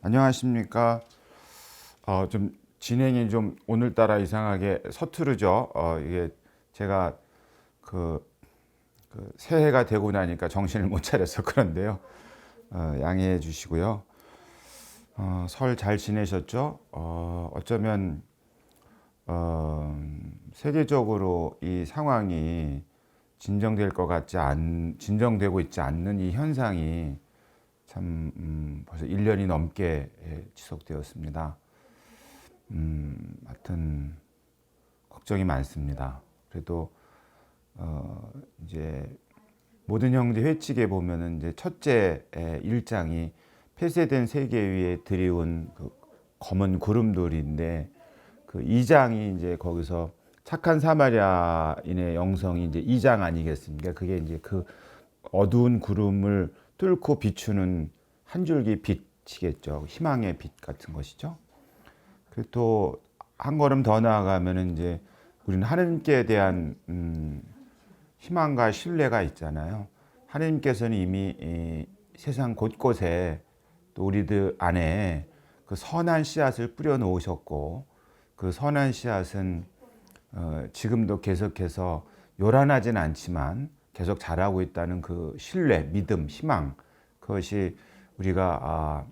안녕하십니까. 좀 진행이 좀 오늘따라 이상하게 서투르죠. 이게 제가 그, 새해가 되고 나니까 정신을 못 차려서 그런데요. 양해해 주시고요. 설 잘 지내셨죠? 어쩌면 세계적으로 이 상황이 진정되고 있지 않는 이 현상이 참 벌써 1년이 넘게 지속되었습니다. 하여튼 걱정이 많습니다. 그래도 이제 모든 형제 회칙에 보면은 이제 첫째 일장이 폐쇄된 세계 위에 드리운 그 검은 구름돌인데, 그 2장이 이제 거기서 착한 사마리아인의 영성이 이제 2장 아니겠습니까? 그게 이제 그 어두운 구름을 뚫고 비추는 한 줄기 빛이겠죠. 희망의 빛 같은 것이죠. 그리고 또 한 걸음 더 나아가면은 이제 우리는 하나님께 대한 희망과 신뢰가 있잖아요. 하나님께서는 이미 이 세상 곳곳에 또 우리들 안에 그 선한 씨앗을 뿌려 놓으셨고, 그 선한 씨앗은 지금도 계속해서 요란하진 않지만 계속 자라고 있다는 그 신뢰, 믿음, 희망, 그것이 우리가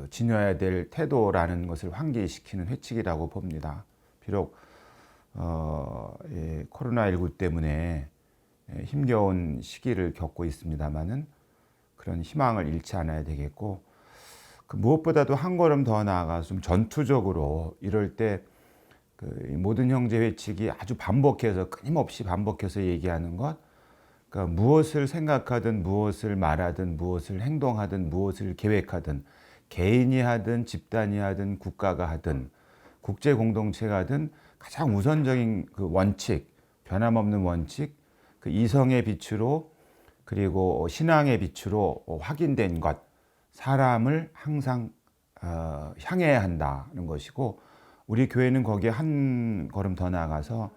지녀야 될 태도라는 것을 환기시키는 회칙이라고 봅니다. 비록 코로나19 때문에 힘겨운 시기를 겪고 있습니다만은 그런 희망을 잃지 않아야 되겠고, 그 무엇보다도 한 걸음 더 나아가서 좀 전투적으로 이럴 때 그 모든 형제 회칙이 아주 반복해서 끊임없이 반복해서 얘기하는 것, 그러니까 무엇을 생각하든 무엇을 말하든 무엇을 행동하든 무엇을 계획하든, 개인이 하든 집단이 하든 국가가 하든 국제 공동체가 하든 가장 우선적인 그 원칙, 변함없는 원칙, 그 이성의 빛으로 그리고 신앙의 빛으로 확인된 것, 사람을 항상 향해야 한다는 것이고, 우리 교회는 거기에 한 걸음 더 나아가서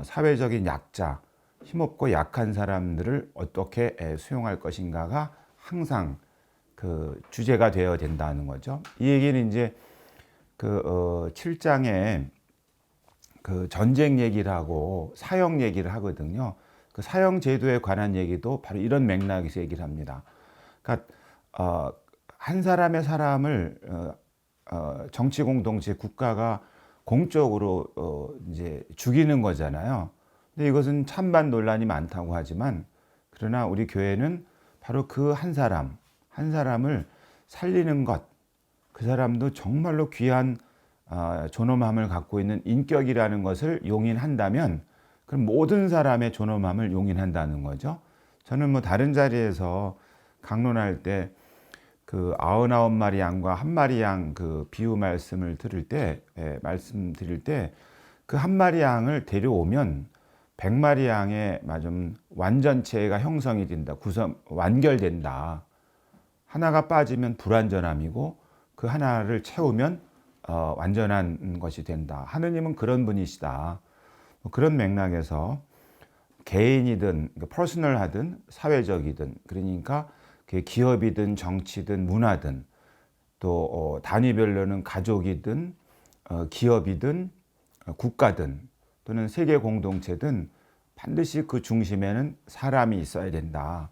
사회적인 약자, 힘없고 약한 사람들을 어떻게 수용할 것인가가 항상 그 주제가 되어야 된다는 거죠. 이 얘기는 이제 그 7장에 그 전쟁 얘기를 하고 사형 얘기를 하거든요. 그 사형 제도에 관한 얘기도 바로 이런 맥락에서 얘기를 합니다. 그러니까 한 사람의 사람을 정치 공동체 국가가 공적으로 이제 죽이는 거잖아요. 근데 이것은 찬반 논란이 많다고 하지만, 그러나 우리 교회는 바로 그 한 사람을 살리는 것, 그 사람도 정말로 귀한 존엄함을 갖고 있는 인격이라는 것을 용인한다면, 그럼 모든 사람의 존엄함을 용인한다는 거죠. 저는 뭐 다른 자리에서 강론할 때 그 99마리 양과 한 마리 양 그 비유 말씀을 들을 때, 말씀드릴 때 그 한 마리 양을 데려오면 100마리 양의 좀 완전체가 형성이 된다. 완결된다. 하나가 빠지면 불완전함이고 그 하나를 채우면 완전한 것이 된다. 하느님은 그런 분이시다. 그런 맥락에서 개인이든 퍼스널하든 사회적이든, 그러니까 기업이든 정치든 문화든 또 단위별로는 가족이든 기업이든 국가든 또는 세계 공동체든 반드시 그 중심에는 사람이 있어야 된다.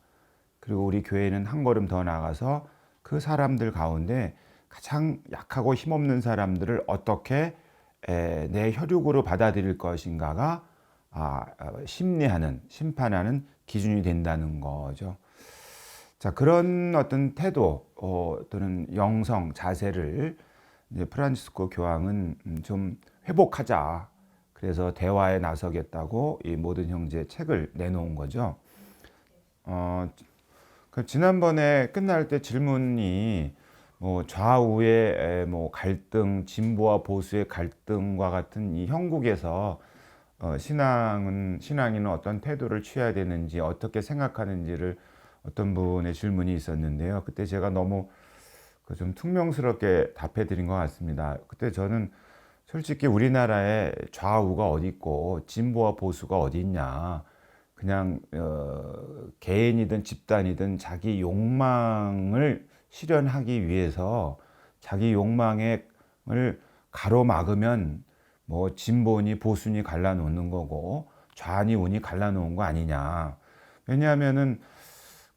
그리고 우리 교회는 한 걸음 더 나아가서 그 사람들 가운데 가장 약하고 힘없는 사람들을 어떻게 내 혈육으로 받아들일 것인가가 심리하는, 심판하는 기준이 된다는 거죠. 자, 그런 어떤 태도 또는 영성, 자세를 이제 프란치스코 교황은 좀 회복하자. 그래서 대화에 나서겠다고 이 모든 형제 책을 내놓은 거죠. 그 지난번에 끝날 때 질문이 뭐 좌우의 뭐 갈등, 진보와 보수의 갈등과 같은 이 형국에서 신앙인은 어떤 태도를 취해야 되는지, 어떻게 생각하는지를 어떤 분의 질문이 있었는데요. 그때 제가 너무 좀 퉁명스럽게 답해 드린 것 같습니다. 그때 저는 솔직히 우리나라에 좌우가 어디 있고 진보와 보수가 어디 있냐, 그냥 개인이든 집단이든 자기 욕망을 실현하기 위해서 자기 욕망을 가로막으면 뭐 진보니 보수니 갈라놓는 거고 좌니 우니 갈라놓은 거 아니냐. 왜냐하면은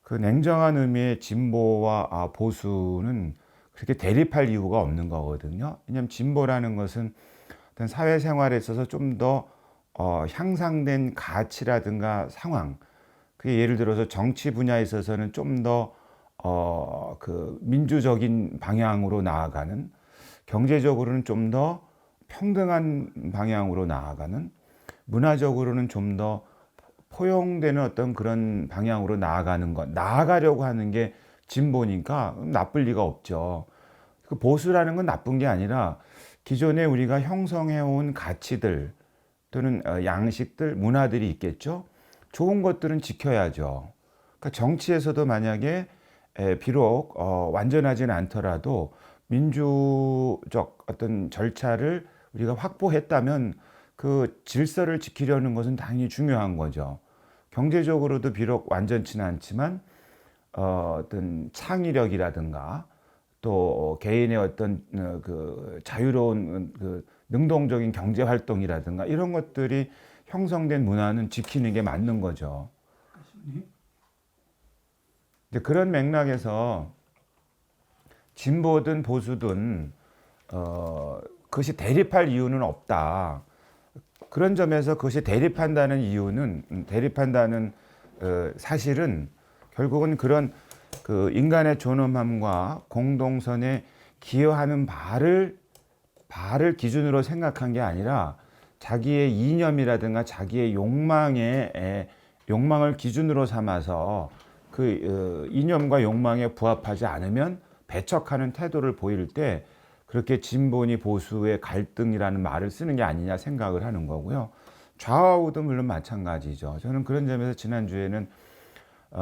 그 냉정한 의미의 진보와 보수는 그렇게 대립할 이유가 없는 거거든요. 왜냐하면 진보라는 것은 어떤 사회생활에 있어서 좀 더 향상된 가치라든가 상황, 그게 예를 들어서 정치 분야에 있어서는 좀 더 그 민주적인 방향으로 나아가는, 경제적으로는 좀 더 평등한 방향으로 나아가는, 문화적으로는 좀 더 포용되는 어떤 그런 방향으로 나아가는 것, 나아가려고 하는 게 진보니까 나쁠 리가 없죠. 그 보수라는 건 나쁜 게 아니라 기존에 우리가 형성해온 가치들 또는 양식들, 문화들이 있겠죠. 좋은 것들은 지켜야죠. 그러니까 정치에서도 만약에 비록 완전하지는 않더라도 민주적 어떤 절차를 우리가 확보했다면 그 질서를 지키려는 것은 당연히 중요한 거죠. 경제적으로도 비록 완전치는 않지만 어떤 창의력이라든가 또 개인의 어떤 그 자유로운 그 능동적인 경제 활동이라든가 이런 것들이 형성된 문화는 지키는 게 맞는 거죠. 이제 그런 맥락에서 진보든 보수든 그것이 대립할 이유는 없다. 그런 점에서 그것이 대립한다는 이유는 대립한다는 사실은 결국은 그런 그 인간의 존엄함과 공동선에 기여하는 바를 기준으로 생각한 게 아니라 자기의 이념이라든가 자기의 욕망을 기준으로 삼아서 그 이념과 욕망에 부합하지 않으면 배척하는 태도를 보일 때 그렇게 진보니 보수의 갈등이라는 말을 쓰는 게 아니냐 생각을 하는 거고요. 좌우도 물론 마찬가지죠. 저는 그런 점에서 지난주에는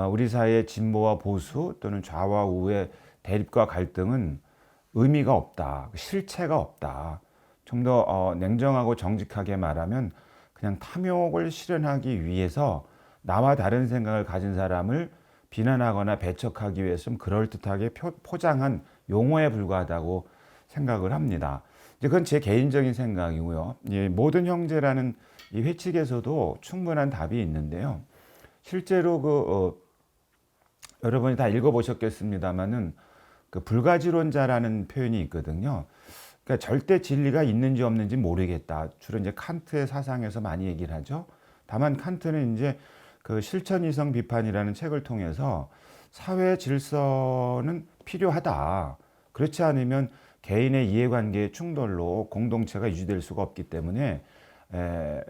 우리 사회의 진보와 보수 또는 좌와 우의 대립과 갈등은 의미가 없다. 실체가 없다. 좀 더 냉정하고 정직하게 말하면 그냥 탐욕을 실현하기 위해서 나와 다른 생각을 가진 사람을 비난하거나 배척하기 위해서 좀 그럴듯하게 포장한 용어에 불과하다고 생각을 합니다. 이제 그건 제 개인적인 생각이고요. 예, 모든 형제라는 이 회칙에서도 충분한 답이 있는데요. 실제로 여러분이 다 읽어보셨겠습니다만은 그 불가지론자라는 표현이 있거든요. 그러니까 절대 진리가 있는지 없는지 모르겠다. 주로 이제 칸트의 사상에서 많이 얘기를 하죠. 다만 칸트는 이제 그 실천이성 비판이라는 책을 통해서 사회 질서는 필요하다. 그렇지 않으면 개인의 이해관계의 충돌로 공동체가 유지될 수가 없기 때문에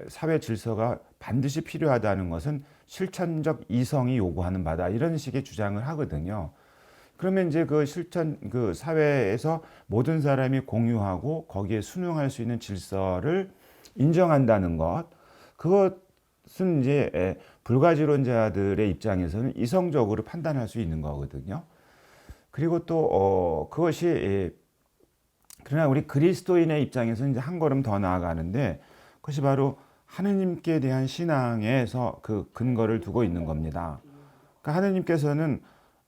사회 질서가 반드시 필요하다는 것은 실천적 이성이 요구하는 바다. 이런 식의 주장을 하거든요. 그러면 이제 그 사회에서 모든 사람이 공유하고 거기에 순응할 수 있는 질서를 인정한다는 것. 그것은 이제 불가지론자들의 입장에서는 이성적으로 판단할 수 있는 거거든요. 그리고 또 그것이 그러나 우리 그리스도인의 입장에서는 이제 한 걸음 더 나아가는데 그것이 바로 하느님께 대한 신앙에서 그 근거를 두고 있는 겁니다. 그러니까 하느님께서는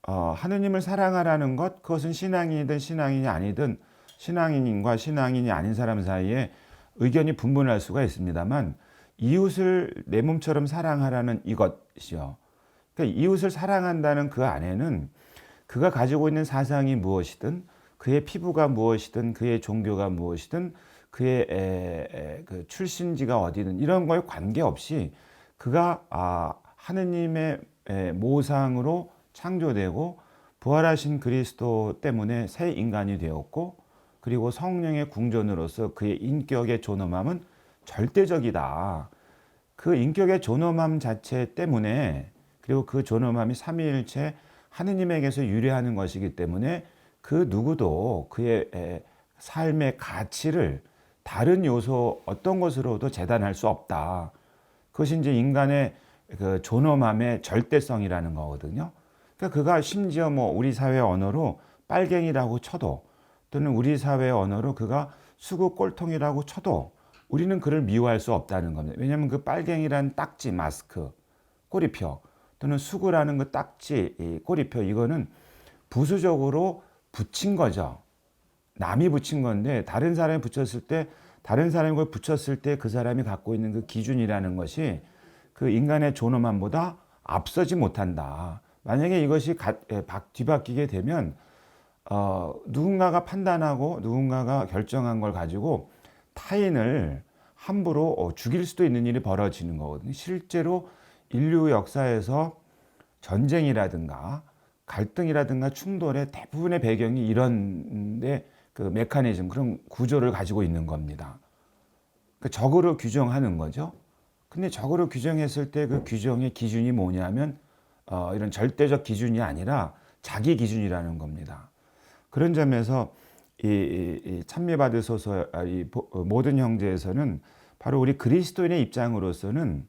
하느님을 사랑하라는 것, 그것은 신앙인이든 신앙인이 아니든 신앙인과 신앙인이 아닌 사람 사이에 의견이 분분할 수가 있습니다만 이웃을 내 몸처럼 사랑하라는 이것이요. 그러니까 이웃을 사랑한다는 그 안에는 그가 가지고 있는 사상이 무엇이든 그의 피부가 무엇이든 그의 종교가 무엇이든 그의 그 출신지가 어디든 이런 거에 관계없이 그가 하느님의 모상으로 창조되고 부활하신 그리스도 때문에 새 인간이 되었고 그리고 성령의 궁전으로서 그의 인격의 존엄함은 절대적이다. 그 인격의 존엄함 자체 때문에 그리고 그 존엄함이 삼위일체 하느님에게서 유래하는 것이기 때문에 그 누구도 그의 삶의 가치를 다른 요소 어떤 것으로도 재단할 수 없다. 그것이 이제 인간의 그 존엄함의 절대성이라는 거거든요. 그러니까 그가 심지어 뭐 우리 사회 언어로 빨갱이라고 쳐도 또는 우리 사회 언어로 그가 수구 꼴통이라고 쳐도 우리는 그를 미워할 수 없다는 겁니다. 왜냐하면 그 빨갱이란 딱지, 마스크, 꼬리표 또는 수구라는 그 딱지, 꼬리표 이거는 부수적으로 붙인 거죠. 남이 붙인 건데 다른 사람이 붙였을 때 다른 사람이 그걸 붙였을 때 그 사람이 갖고 있는 그 기준이라는 것이 그 인간의 존엄함보다 앞서지 못한다. 만약에 이것이 뒤바뀌게 되면 누군가가 판단하고 누군가가 결정한 걸 가지고 타인을 함부로 죽일 수도 있는 일이 벌어지는 거거든요. 실제로 인류 역사에서 전쟁이라든가 갈등이라든가 충돌의 대부분의 배경이 이런데 그 메커니즘, 그런 구조를 가지고 있는 겁니다. 그러니까 적으로 규정하는 거죠. 근데 적으로 규정했을 때 그 규정의 기준이 뭐냐면 이런 절대적 기준이 아니라 자기 기준이라는 겁니다. 그런 점에서 이 찬미받으소서 이 모든 형제에서는 바로 우리 그리스도인의 입장으로서는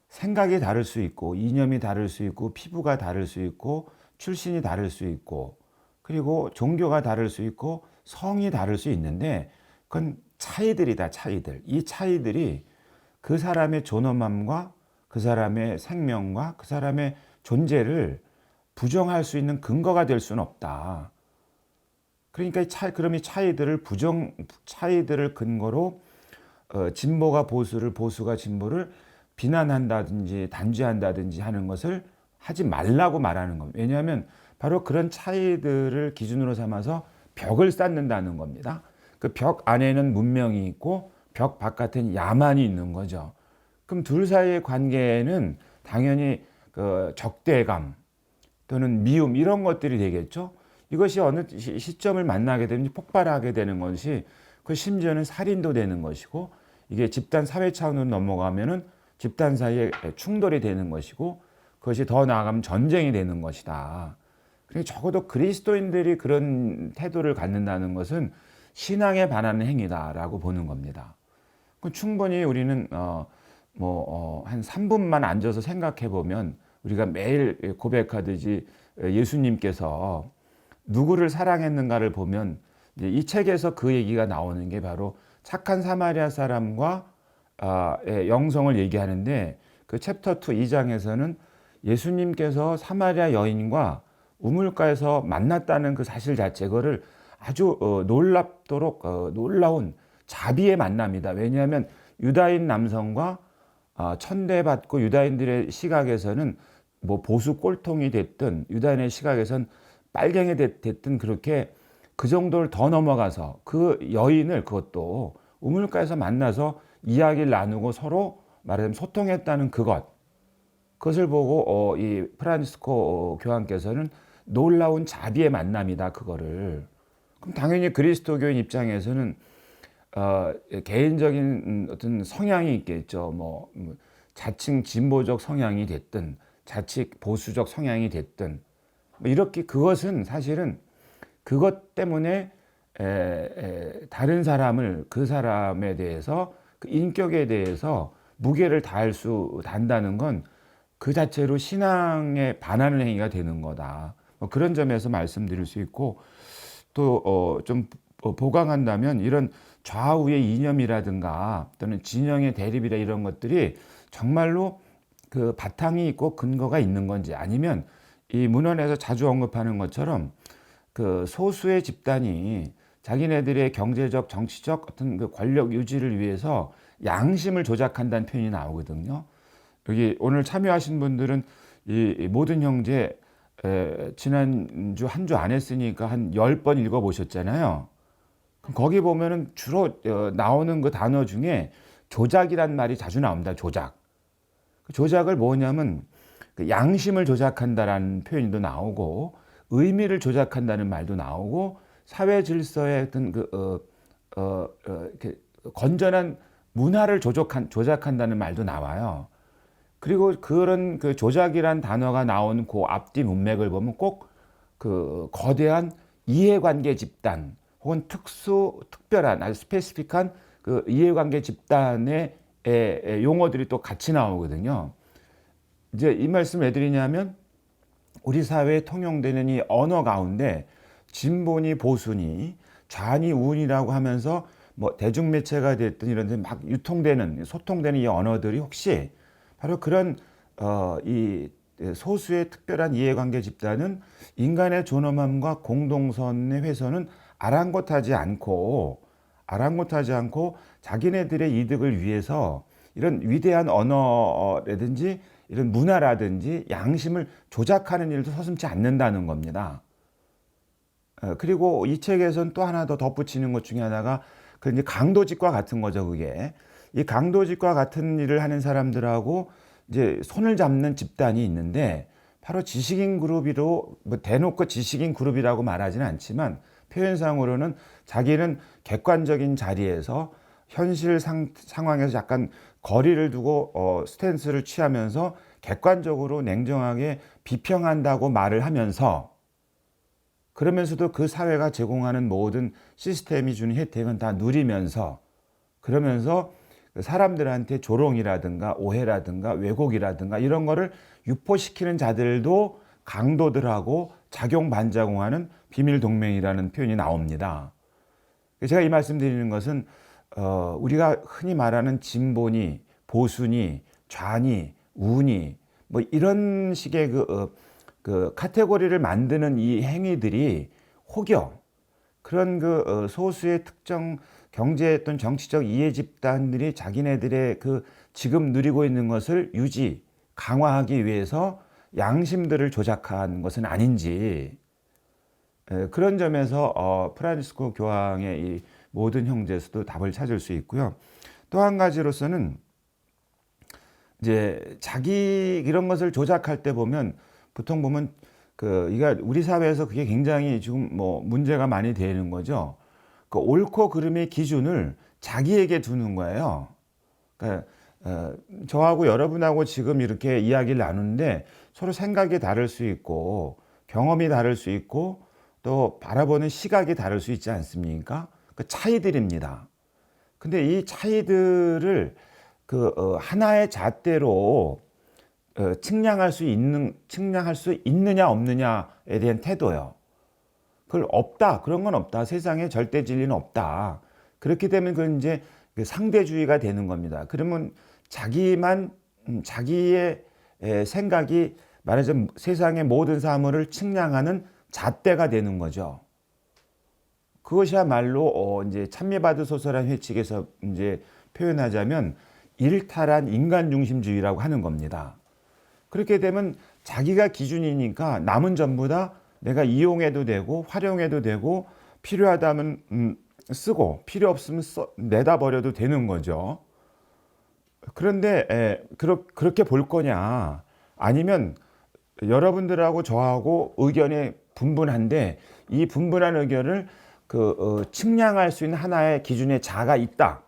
생각이 다를 수 있고 이념이 다를 수 있고 피부가 다를 수 있고 출신이 다를 수 있고 그리고 종교가 다를 수 있고 성이 다를 수 있는데 그건 차이들이다. 차이들. 이 차이들이 그 사람의 존엄함과 그 사람의 생명과 그 사람의 존재를 부정할 수 있는 근거가 될 수는 없다. 그러니까 그럼 이 차이들을 근거로 진보가 보수를, 보수가 진보를 비난한다든지 단죄한다든지 하는 것을 하지 말라고 말하는 겁니다. 왜냐하면 바로 그런 차이들을 기준으로 삼아서 벽을 쌓는다는 겁니다. 그 벽 안에는 문명이 있고 벽 바깥에는 야만이 있는 거죠. 그럼 둘 사이의 관계에는 당연히 그 적대감 또는 미움 이런 것들이 되겠죠. 이것이 어느 시점을 만나게 되면 폭발하게 되는 것이 그 심지어는 살인도 되는 것이고 이게 집단 사회 차원으로 넘어가면은 집단 사이에 충돌이 되는 것이고 그것이 더 나아가면 전쟁이 되는 것이다. 그러니까 적어도 그리스도인들이 그런 태도를 갖는다는 것은 신앙에 반하는 행위다라고 보는 겁니다. 충분히 우리는 한 3분만 앉아서 생각해 보면 우리가 매일 고백하듯이 예수님께서 누구를 사랑했는가를 보면 이 책에서 그 얘기가 나오는 게 바로 착한 사마리아 사람과 영성을 얘기하는데 그 챕터 2 2장에서는 예수님께서 사마리아 여인과 우물가에서 만났다는 그 사실 자체 그거를 아주 놀랍도록 놀라운 자비의 만남이다. 왜냐하면 유다인 남성과 천대받고 유다인들의 시각에서는 뭐 보수 꼴통이 됐든 유다인의 시각에선 빨갱이 됐든 그렇게 그 정도를 더 넘어가서 그 여인을 그것도 우물가에서 만나서 이야기를 나누고 서로 말하자면 소통했다는 그것을 보고 이 프란치스코 교황께서는 놀라운 자비의 만남이다 그거를. 그럼 당연히 그리스도교인 입장에서는 개인적인 어떤 성향이 있겠죠. 뭐 자칭 진보적 성향이 됐든 자칭 보수적 성향이 됐든 이렇게 그것은 사실은 그것 때문에 다른 사람을 그 사람에 대해서 그 인격에 대해서 무게를 단다는 건 그 자체로 신앙에 반하는 행위가 되는 거다. 뭐 그런 점에서 말씀드릴 수 있고 또 좀 보강한다면 이런 좌우의 이념이라든가 또는 진영의 대립이라 이런 것들이 정말로 그 바탕이 있고 근거가 있는 건지 아니면 이 문헌에서 자주 언급하는 것처럼 그 소수의 집단이 자기네들의 경제적, 정치적 어떤 그 권력 유지를 위해서 양심을 조작한다는 표현이 나오거든요. 여기 오늘 참여하신 분들은 이 모든 형제 지난주 한 주 안 했으니까 한 10번 읽어보셨잖아요. 거기 보면은 주로 나오는 그 단어 중에 조작이란 말이 자주 나옵니다. 조작. 그 조작을 뭐냐면 그 양심을 조작한다라는 표현도 나오고 의미를 조작한다는 말도 나오고 사회 질서의 어떤 이렇게 건전한 문화를 조작한다는 말도 나와요. 그리고 그런 그 조작이란 단어가 나온 그 앞뒤 문맥을 보면 꼭 그 거대한 이해관계 집단 혹은 특별한 아주 스페시픽한 그 이해관계 집단의 용어들이 또 같이 나오거든요. 이제 이 말씀을 왜 드리냐면 우리 사회에 통용되는 이 언어 가운데 진보니 보수니 좌니 우니라고 하면서 뭐 대중매체가 됐든 이런 데 막 소통되는 이 언어들이 혹시 바로 그런 이 소수의 특별한 이해관계 집단은 인간의 존엄함과 공동선의 훼손은 아랑곳하지 않고 자기네들의 이득을 위해서 이런 위대한 언어라든지 이런 문화라든지 양심을 조작하는 일도 서슴지 않는다는 겁니다. 그리고 이 책에서는 또 하나 더 덧붙이는 것 중에 하나가 그 이제 강도직과 같은 거죠. 그게 이 강도직과 같은 일을 하는 사람들하고 이제 손을 잡는 집단이 있는데 바로 지식인 그룹으로 뭐 대놓고 지식인 그룹이라고 말하지는 않지만 표현상으로는 자기는 객관적인 자리에서 현실 상황에서 약간 거리를 두고 스탠스를 취하면서 객관적으로 냉정하게 비평한다고 말을 하면서 그러면서도 그 사회가 제공하는 모든 시스템이 주는 혜택은 다 누리면서 그러면서 사람들한테 조롱이라든가 오해라든가 왜곡이라든가 이런 거를 유포시키는 자들도 강도들하고 작용 반작용하는 비밀 동맹이라는 표현이 나옵니다. 제가 이 말씀 드리는 것은 우리가 흔히 말하는 진보니 보수니 좌니 우니 뭐 이런 식의 그 카테고리를 만드는 이 행위들이 혹여 그런 소수의 특정 경제 또는 정치적 이해 집단들이 자기네들의 그 지금 누리고 있는 것을 유지 강화하기 위해서 양심들을 조작한 것은 아닌지 그런 점에서 프란치스코 교황의 이 모든 형제에서도 답을 찾을 수 있고요. 또 한 가지로서는 이제 자기 이런 것을 조작할 때 보통 보면 이가 우리 사회에서 그게 굉장히 지금 뭐 문제가 많이 되는 거죠. 그 옳고 그름의 기준을 자기에게 두는 거예요. 그러니까 저하고 여러분하고 지금 이렇게 이야기를 나누는데 서로 생각이 다를 수 있고 경험이 다를 수 있고 또 바라보는 시각이 다를 수 있지 않습니까? 그 차이들입니다. 근데 이 차이들을 하나의 잣대로 측량할 수 있느냐 없느냐에 대한 태도요. 그걸 없다. 그런 건 없다. 세상에 절대 진리는 없다. 그렇기 때문에 그건 이제 상대주의가 되는 겁니다. 그러면 자기의 생각이 말하자면 세상의 모든 사물을 측량하는 잣대가 되는 거죠. 그것이야말로 이제 찬미받으소서라는 회칙에서 이제 표현하자면 일탈한 인간 중심주의라고 하는 겁니다. 그렇게 되면 자기가 기준이니까 남은 전부 다 내가 이용해도 되고 활용해도 되고 필요하다면 쓰고 필요 없으면 내다 버려도 되는 거죠. 그런데 그렇게 볼 거냐 아니면 여러분들하고 저하고 의견이 분분한데 이 분분한 의견을 측량할 수 있는 하나의 기준의 자가 있다.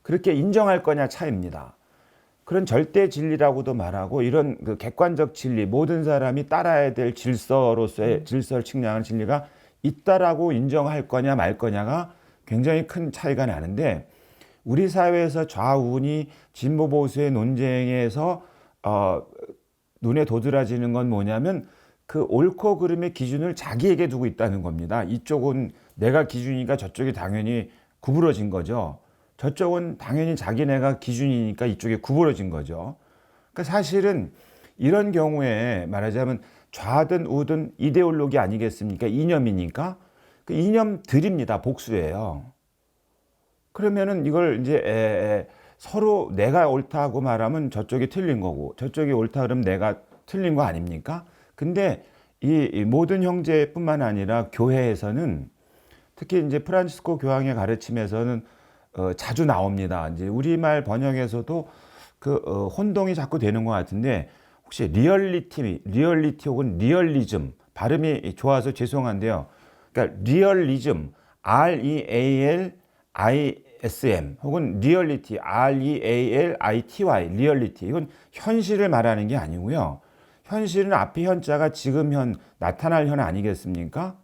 그렇게 인정할 거냐 차이입니다. 그런 절대 진리라고도 말하고 이런 객관적 진리, 모든 사람이 따라야 될 질서로서의 질서를 측량하는 진리가 있다라고 인정할 거냐 말 거냐가 굉장히 큰 차이가 나는데 우리 사회에서 좌우니 진보 보수의 논쟁에서 눈에 도드라지는 건 뭐냐면 그 옳고 그름의 기준을 자기에게 두고 있다는 겁니다. 이쪽은 내가 기준이니까 저쪽이 당연히 구부러진 거죠. 저쪽은 당연히 자기네가 기준이니까 이쪽에 구부러진 거죠. 그러니까 사실은 이런 경우에 말하자면 좌든 우든 이데올로기 아니겠습니까? 이념이니까 그 이념들입니다. 복수예요. 그러면은 이걸 이제 서로 내가 옳다고 말하면 저쪽이 틀린 거고 저쪽이 옳다 그러면 내가 틀린 거 아닙니까? 근데 이 모든 형제뿐만 아니라 교회에서는 특히 이제 프란치스코 교황의 가르침에서는 자주 나옵니다. 이제 우리말 번역에서도 혼동이 자꾸 되는 것 같은데 혹시 리얼리티 혹은 리얼리즘 발음이 좋아서 죄송한데요. 그러니까 리얼리즘 REALISM 혹은 리얼리티 REALITY 리얼리티 이건 현실을 말하는 게 아니고요. 현실은 앞에 현자가 지금 현 나타날 현 아니겠습니까?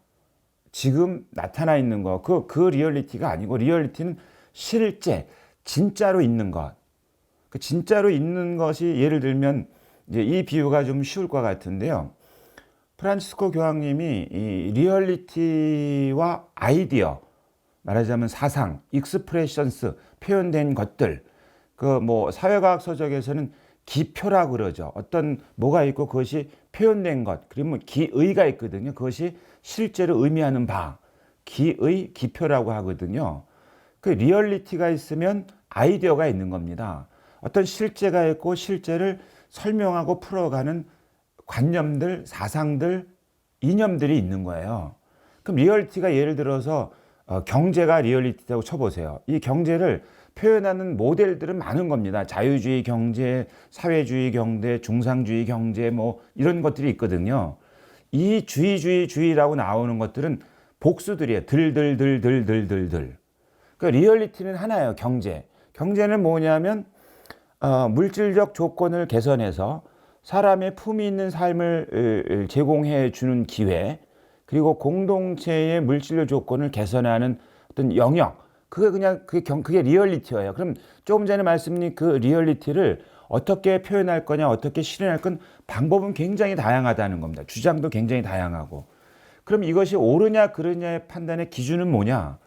지금 나타나 있는 거 그 리얼리티가 아니고 리얼리티는 실제 진짜로 있는 것. 그 진짜로 있는 것이 예를 들면 이제 이 비유가 좀 쉬울 것 같은데요. 프란치스코 교황님이 이 리얼리티와 아이디어 말하자면 사상, 익스프레션스 표현된 것들 뭐 사회과학 서적에서는 기표라 그러죠. 어떤 뭐가 있고 그것이 표현된 것, 그러면 기의가 있거든요. 그것이 실제로 의미하는 바, 기의, 기표라고 하거든요. 그 리얼리티가 있으면 아이디어가 있는 겁니다. 어떤 실제가 있고 실제를 설명하고 풀어가는 관념들, 사상들, 이념들이 있는 거예요. 그럼 리얼리티가 예를 들어서 경제가 리얼리티라고 쳐보세요. 이 경제를 표현하는 모델들은 많은 겁니다. 자유주의 경제, 사회주의 경제, 중상주의 경제 뭐 이런 것들이 있거든요. 이 주의라고 나오는 것들은 복수들이에요. 들들들들들들들. 그 리얼리티는 하나예요. 경제. 경제는 뭐냐면 물질적 조건을 개선해서 사람의 품위 있는 삶을 제공해 주는 기회, 그리고 공동체의 물질적 조건을 개선하는 어떤 영역, 그게 리얼리티예요. 그럼 조금 전에 말씀드린 그 리얼리티를 어떻게 표현할 거냐, 어떻게 실현할 건 방법은 굉장히 다양하다는 겁니다. 주장도 굉장히 다양하고. 그럼 이것이 옳으냐 그르냐의 판단의 기준은 뭐냐?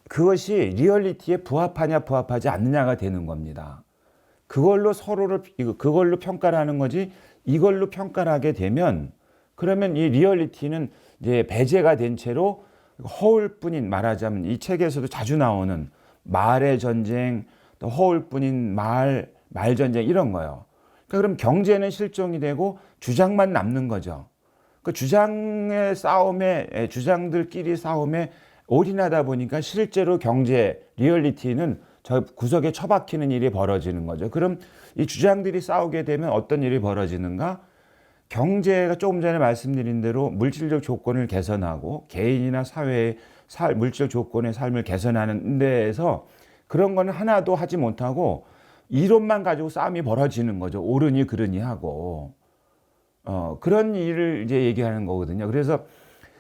그것이 리얼리티에 부합하냐 부합하지 않느냐가 되는 겁니다. 그걸로 평가를 하는 거지, 이걸로 평가를 하게 되면 그러면 이 리얼리티는 이제 배제가 된 채로 허울뿐인, 말하자면 이 책에서도 자주 나오는 말의 전쟁, 또 허울뿐인 말 전쟁 이런 거예요. 그러니까 그럼 경제는 실종이 되고 주장만 남는 거죠. 그 주장들끼리 싸움에 올인하다 보니까 실제로 경제 리얼리티는 저 구석에 처박히는 일이 벌어지는 거죠. 그럼 이 주장들이 싸우게 되면 어떤 일이 벌어지는가? 경제가 조금 전에 말씀드린 대로 물질적 조건을 개선하고 개인이나 사회의 물질적 조건의 삶을 개선하는 데에서 그런 거는 하나도 하지 못하고 이론만 가지고 싸움이 벌어지는 거죠. 옳으니 그르니 하고 그런 일을 이제 얘기하는 거거든요. 그래서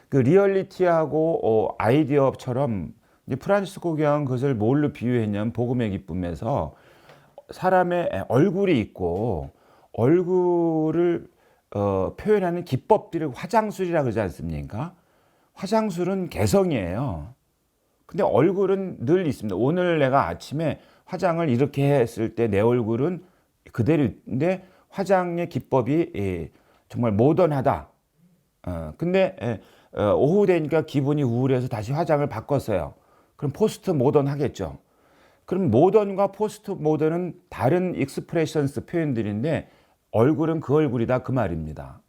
그 리얼리티하고 아이디어처럼 이제 프란시스코 교황은 그것을 뭘로 비유했냐면 복음의 기쁨에서 사람의 얼굴이 있고 얼굴을 표현하는 기법들이 화장술이라고 그러지 않습니까? 화장술은 개성이에요. 근데 얼굴은 늘 있습니다. 오늘 내가 아침에 화장을 이렇게 했을 때 내 얼굴은 그대로인데 화장의 기법이 정말 모던하다. 근데 오후 되니까 기분이 우울해서 다시 화장을 바꿨어요. 그럼 포스트 모던 하겠죠. 그럼 모던과 포스트 모던은 다른 익스프레션스 표현들인데 얼굴은 그 얼굴이다 그 말입니다.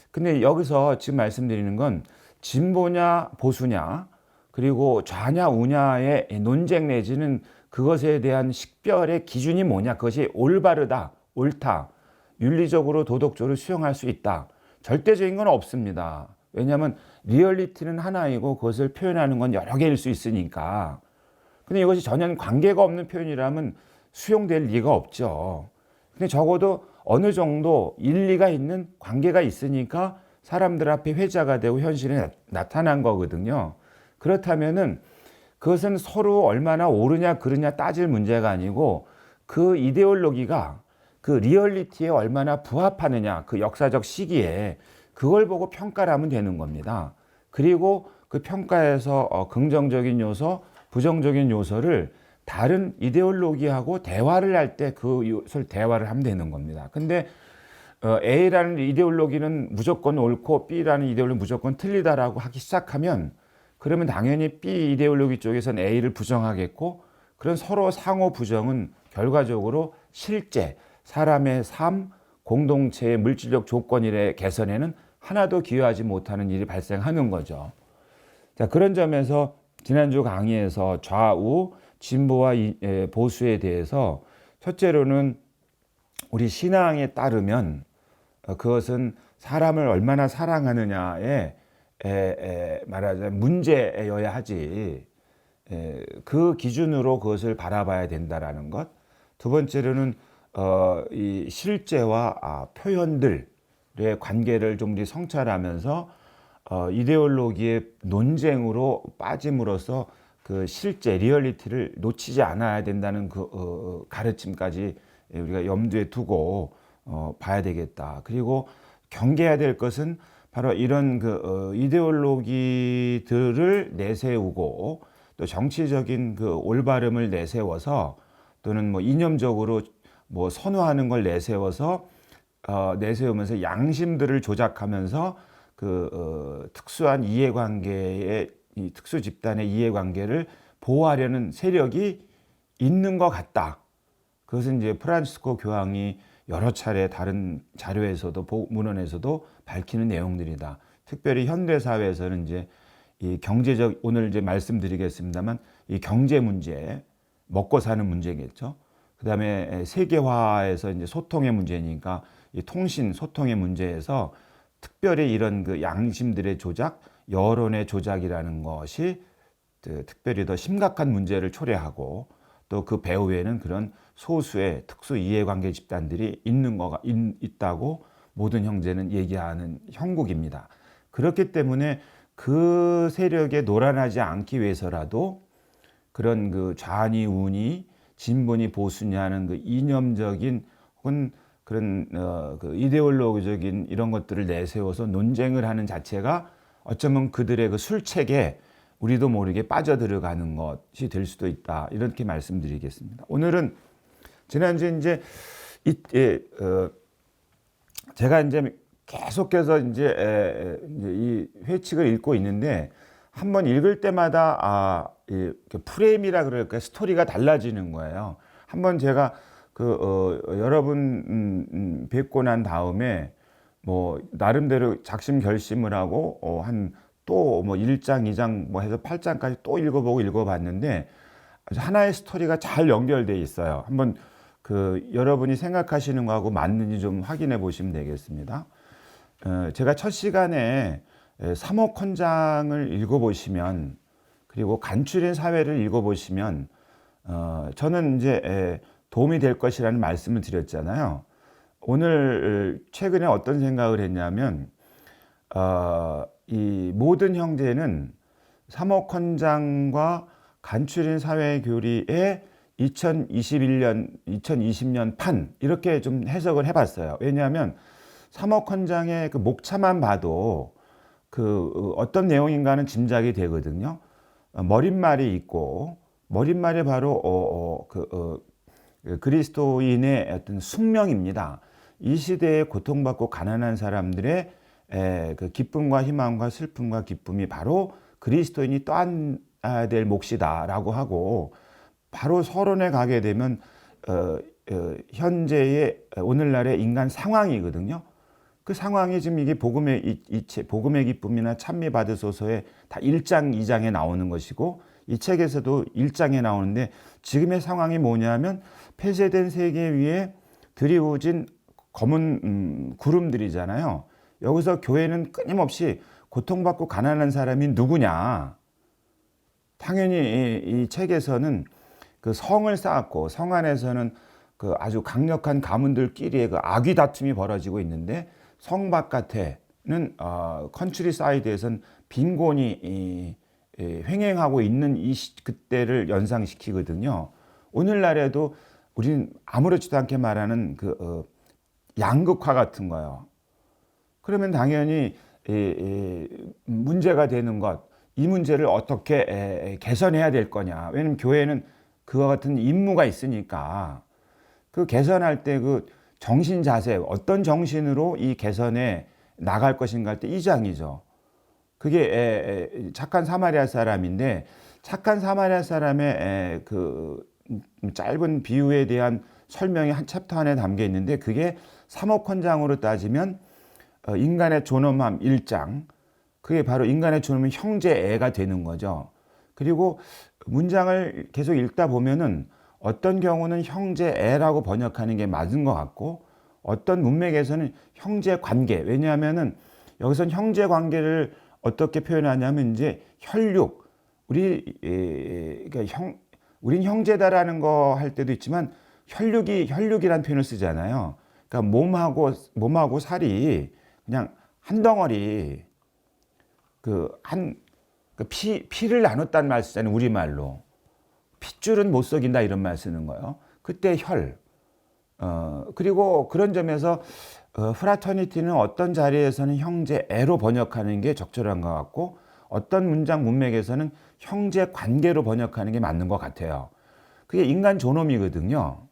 근데 여기서 지금 말씀드리는 건 진보냐 보수냐 그리고 좌냐 우냐의 논쟁 내지는 그것에 대한 식별의 기준이 뭐냐, 그것이 올바르다 옳다 윤리적으로 도덕적으로 수용할 수 있다, 절대적인 건 없습니다. 왜냐하면 리얼리티는 하나이고 그것을 표현하는 건 여러 개일 수 있으니까. 근데 이것이 전혀 관계가 없는 표현이라면 수용될 리가 없죠. 근데 적어도 어느 정도 일리가 있는 관계가 있으니까 사람들 앞에 회자가 되고 현실에 나타난 거거든요. 그렇다면은 그것은 서로 얼마나 옳으냐 그르냐 따질 문제가 아니고 그 이데올로기가 그 리얼리티에 얼마나 부합하느냐, 그 역사적 시기에 그걸 보고 평가를 하면 되는 겁니다. 그리고 그 평가에서 긍정적인 요소, 부정적인 요소를 다른 이데올로기하고 대화를 할 때 그 요소를 대화를 하면 되는 겁니다. 근데 A라는 이데올로기는 무조건 옳고 B라는 이데올로기는 무조건 틀리다라고 하기 시작하면 그러면 당연히 B 이데올로기 쪽에서는 A를 부정하겠고, 그런 서로 상호 부정은 결과적으로 실제 사람의 삶, 공동체의 물질적 조건의 개선에는 하나도 기여하지 못하는 일이 발생하는 거죠. 자, 그런 점에서 지난주 강의에서 좌우, 진보와 보수에 대해서 첫째로는 우리 신앙에 따르면 그것은 사람을 얼마나 사랑하느냐에 말하자면 문제여야 하지, 그 기준으로 그것을 바라봐야 된다라는 것. 두 번째로는 이 실제와 표현들의 관계를 좀 우리 성찰하면서 이데올로기의 논쟁으로 빠짐으로써 그 실제 리얼리티를 놓치지 않아야 된다는 그 가르침까지 우리가 염두에 두고 봐야 되겠다. 그리고 경계해야 될 것은 바로 이런 그 이데올로기들을 내세우고 또 정치적인 그 올바름을 내세워서 또는 뭐 이념적으로 뭐 선호하는 걸 내세우면서 양심들을 조작하면서 특수한 이해관계의 이 특수 집단의 이해관계를 보호하려는 세력이 있는 것 같다. 그것은 이제 프란치스코 교황이 여러 차례 다른 자료에서도 문헌에서도 밝히는 내용들이다. 특별히 현대 사회에서는 이제 이 경제적 오늘 이제 말씀드리겠습니다만 이 경제 문제, 먹고 사는 문제겠죠. 그다음에 세계화에서 이제 소통의 문제니까 이 통신 소통의 문제에서 특별히 이런 그 양심들의 조작, 여론의 조작이라는 것이 특별히 더 심각한 문제를 초래하고 또 그 배후에는 그런 소수의 특수 이해관계 집단들이 있다고 모든 형제는 얘기하는 형국입니다. 그렇기 때문에 그 세력에 노란하지 않기 위해서라도 그런 그 좌니 우니 진보니 보수니 하는 그 이념적인 혹은 그런 그 이데올로기적인 이런 것들을 내세워서 논쟁을 하는 자체가 어쩌면 그들의 그 술책에 우리도 모르게 빠져들어가는 것이 될 수도 있다. 이렇게 말씀드리겠습니다. 오늘은 지난주에 이제 제가 이제 계속해서 이제 이 회칙을 읽고 있는데 한번 읽을 때마다 프레임이라 그럴까 스토리가 달라지는 거예요. 한번 제가 여러분 뵙고 난 다음에 뭐 나름대로 작심 결심을 하고 한 또 뭐 1장, 2장 뭐 해서 8장까지 또 읽어봤는데 하나의 스토리가 잘 연결돼 있어요. 한번 여러분이 생각하시는 거하고 맞는지 좀 확인해 보시면 되겠습니다. 제가 첫 시간에 삼옥헌장을 읽어보시면 그리고 간추린 사회를 읽어보시면 저는 이제 도움이 될 것이라는 말씀을 드렸잖아요. 오늘 최근에 어떤 생각을 했냐면 이 모든 형제는 삼옥헌장과 간추린 사회교리의 2020년 판 이렇게 좀 해석을 해봤어요. 왜냐하면 삼옥헌장의 그 목차만 봐도 어떤 내용인가는 짐작이 되거든요. 머릿말이 있고 머릿말이 바로 그리스도인의 어떤 숙명입니다. 이 시대에 고통받고 가난한 사람들의 그 기쁨과 희망과 슬픔과 기쁨이 바로 그리스도인이 떠안아야 될 몫이다라고 하고 바로 서론에 가게 되면 현재의 오늘날의 인간 상황이거든요. 그 상황이 지금 이게 복음의 기쁨이나 찬미 받으소서에 다 1장, 2장에 나오는 것이고 이 책에서도 1장에 나오는데 지금의 상황이 뭐냐면 폐쇄된 세계 위에 드리워진 검은 구름들이잖아요. 여기서 교회는 끊임없이 고통받고 가난한 사람이 누구냐. 당연히 이 책에서는 그 성을 쌓았고 성 안에서는 그 아주 강력한 가문들끼리의 그 악의 다툼이 벌어지고 있는데 성 바깥에는 컨트리 사이드에선 빈곤이 횡행하고 있는 그때를 연상시키거든요. 오늘날에도 우리는 아무렇지도 않게 말하는 양극화 같은 거예요. 그러면 당연히 문제가 되는 이 문제를 어떻게 개선해야 될 거냐. 왜냐하면 교회는 그와 같은 임무가 있으니까 그 개선할 때 정신 자세, 어떤 정신으로 이 개선에 나갈 것인가 할 때 2장이죠. 그게 착한 사마리아 사람인데 착한 사마리아 사람의 짧은 비유에 대한 설명이 한 챕터 안에 담겨 있는데 그게 삼옥헌장으로 따지면 인간의 존엄함 1장, 그게 바로 인간의 존엄은 형제애가 되는 거죠. 그리고 문장을 계속 읽다 보면은 어떤 경우는 형제애라고 번역하는 게 맞은 것 같고 어떤 문맥에서는 형제관계, 왜냐하면은 여기선 형제관계를 어떻게 표현하냐면 이제 혈육, 우린 형제다라는 거 할 때도 있지만 혈육이란 표현을 쓰잖아요. 그러니까 몸하고 살이 그냥 한 덩어리 피를 나눴다는 말 쓰잖아요. 우리말로 핏줄은 못 속인다 이런 말 쓰는 거예요. 그때 그리고 그런 점에서 프라터니티는 어떤 자리에서는 형제애로 번역하는 게 적절한 것 같고 어떤 문장 문맥에서는 형제 관계로 번역하는 게 맞는 것 같아요. 그게 인간 존엄이거든요.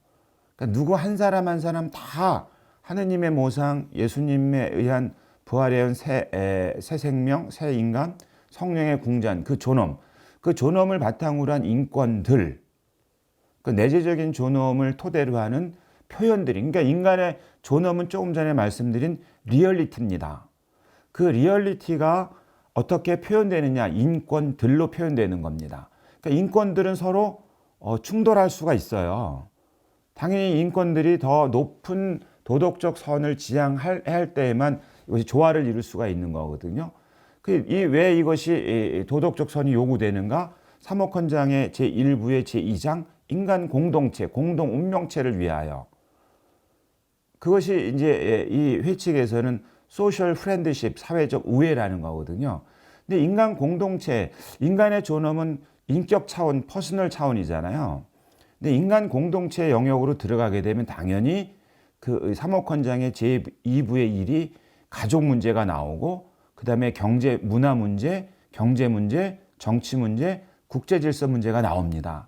그러니까 누구 한 사람 한 사람 다 하느님의 모상, 예수님에 의한 부활에 의한 새 생명, 새 인간, 성령의 궁전, 그 존엄을 바탕으로 한 인권들, 그 내재적인 존엄을 토대로 하는 표현들이, 그러니까 인간의 존엄은 조금 전에 말씀드린 리얼리티입니다. 그 리얼리티가 어떻게 표현되느냐, 인권들로 표현되는 겁니다. 그러니까 인권들은 서로 충돌할 수가 있어요. 당연히 인권들이 더 높은 도덕적 선을 지향할 때에만 이것이 조화를 이룰 수가 있는 거거든요. 왜 이것이 도덕적 선이 요구되는가? 사목헌장의 제1부의 제2장 인간 공동체, 공동 운명체를 위하여. 그것이 이제 이 회칙에서는 소셜 프렌드십, 사회적 우애라는 거거든요. 근데 인간 공동체, 인간의 존엄은 인격 차원, 퍼스널 차원이잖아요. 근데 인간 공동체 영역으로 들어가게 되면 당연히 그 사목헌장의 제2부의 일이 가족 문제가 나오고, 그 다음에 경제, 문화 문제, 경제 문제, 정치 문제, 국제 질서 문제가 나옵니다.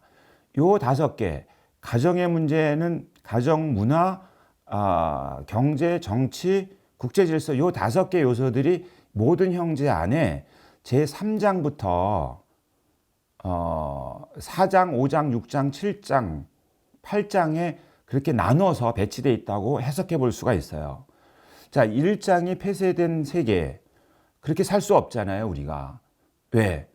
요 5개, 가정의 문제는 가정, 문화, 경제, 정치, 국제 질서 요 5개 요소들이 모든 형제 안에 제3장부터 4장, 5장, 6장, 7장, 8장에 그렇게 나눠서 배치되어 있다고 해석해 볼 수가 있어요. 자, 1장이 폐쇄된 세계, 그렇게 살 수 없잖아요, 우리가. 왜?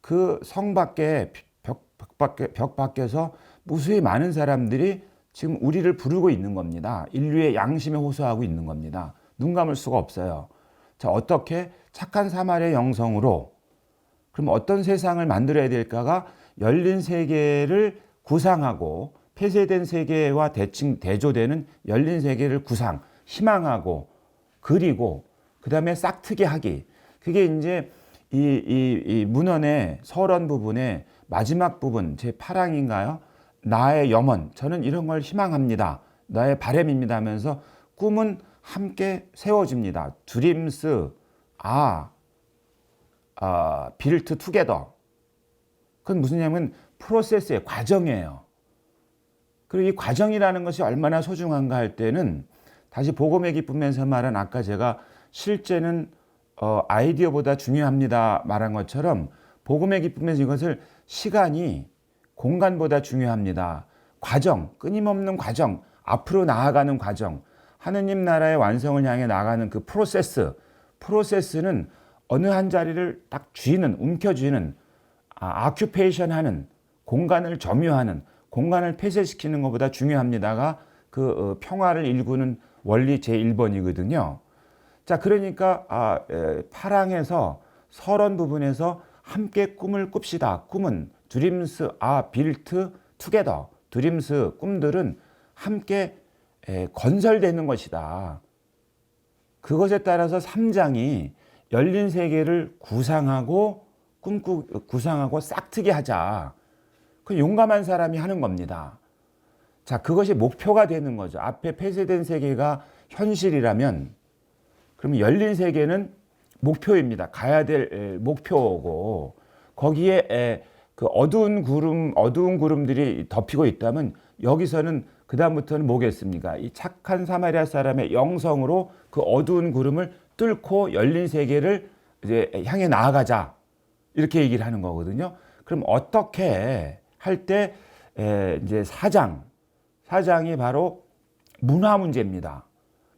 그 성 밖에, 벽 밖에서 무수히 많은 사람들이 지금 우리를 부르고 있는 겁니다. 인류의 양심에 호소하고 있는 겁니다. 눈 감을 수가 없어요. 자, 어떻게 착한 사마리아 영성으로, 그럼 어떤 세상을 만들어야 될까가 열린 세계를 구상하고, 폐쇄된 세계와 대조되는 열린 세계를 희망하고, 그리고, 그 다음에 싹트게 하기. 그게 이제 이 문헌의 서론 부분의 마지막 부분, 제 8항인가요? 나의 염원, 저는 이런 걸 희망합니다. 나의 바람입니다 하면서 꿈은 함께 세워집니다. 드림스, 빌트 투게더. 그건 무슨 냐면 프로세스의 과정이에요. 그리고 이 과정이라는 것이 얼마나 소중한가 할 때는 다시 복음의 기쁨에서 말한 아까 제가 실제는 아이디어보다 중요합니다 말한 것처럼 복음의 기쁨에서 이것을 시간이 공간보다 중요합니다. 과정, 끊임없는 과정, 앞으로 나아가는 과정, 하느님 나라의 완성을 향해 나아가는 그 프로세스는 어느 한 자리를 딱 움켜쥐는, 아큐페이션 하는, 공간을 점유하는, 공간을 폐쇄시키는 것보다 중요합니다가 그 평화를 일구는 원리 제1번이거든요. 자, 그러니까 8항에서 서론 부분에서 함께 꿈을 꿉시다. 꿈은 드림스 빌트 투게더. 드림스, 꿈들은 함께 건설되는 것이다. 그것에 따라서 3장이 열린 세계를 구상하고 싹트게 하자. 그 용감한 사람이 하는 겁니다. 자, 그것이 목표가 되는 거죠. 앞에 폐쇄된 세계가 현실이라면, 그러면 열린 세계는 목표입니다. 가야 될 목표고, 거기에 그 어두운 구름들이 덮이고 있다면 여기서는 그다음부터는 뭐겠습니까? 이 착한 사마리아 사람의 영성으로 그 어두운 구름을 뚫고 열린 세계를 이제 향해 나아가자. 이렇게 얘기를 하는 거거든요. 그럼 어떻게 할 때 이제 4장이 바로 문화 문제입니다.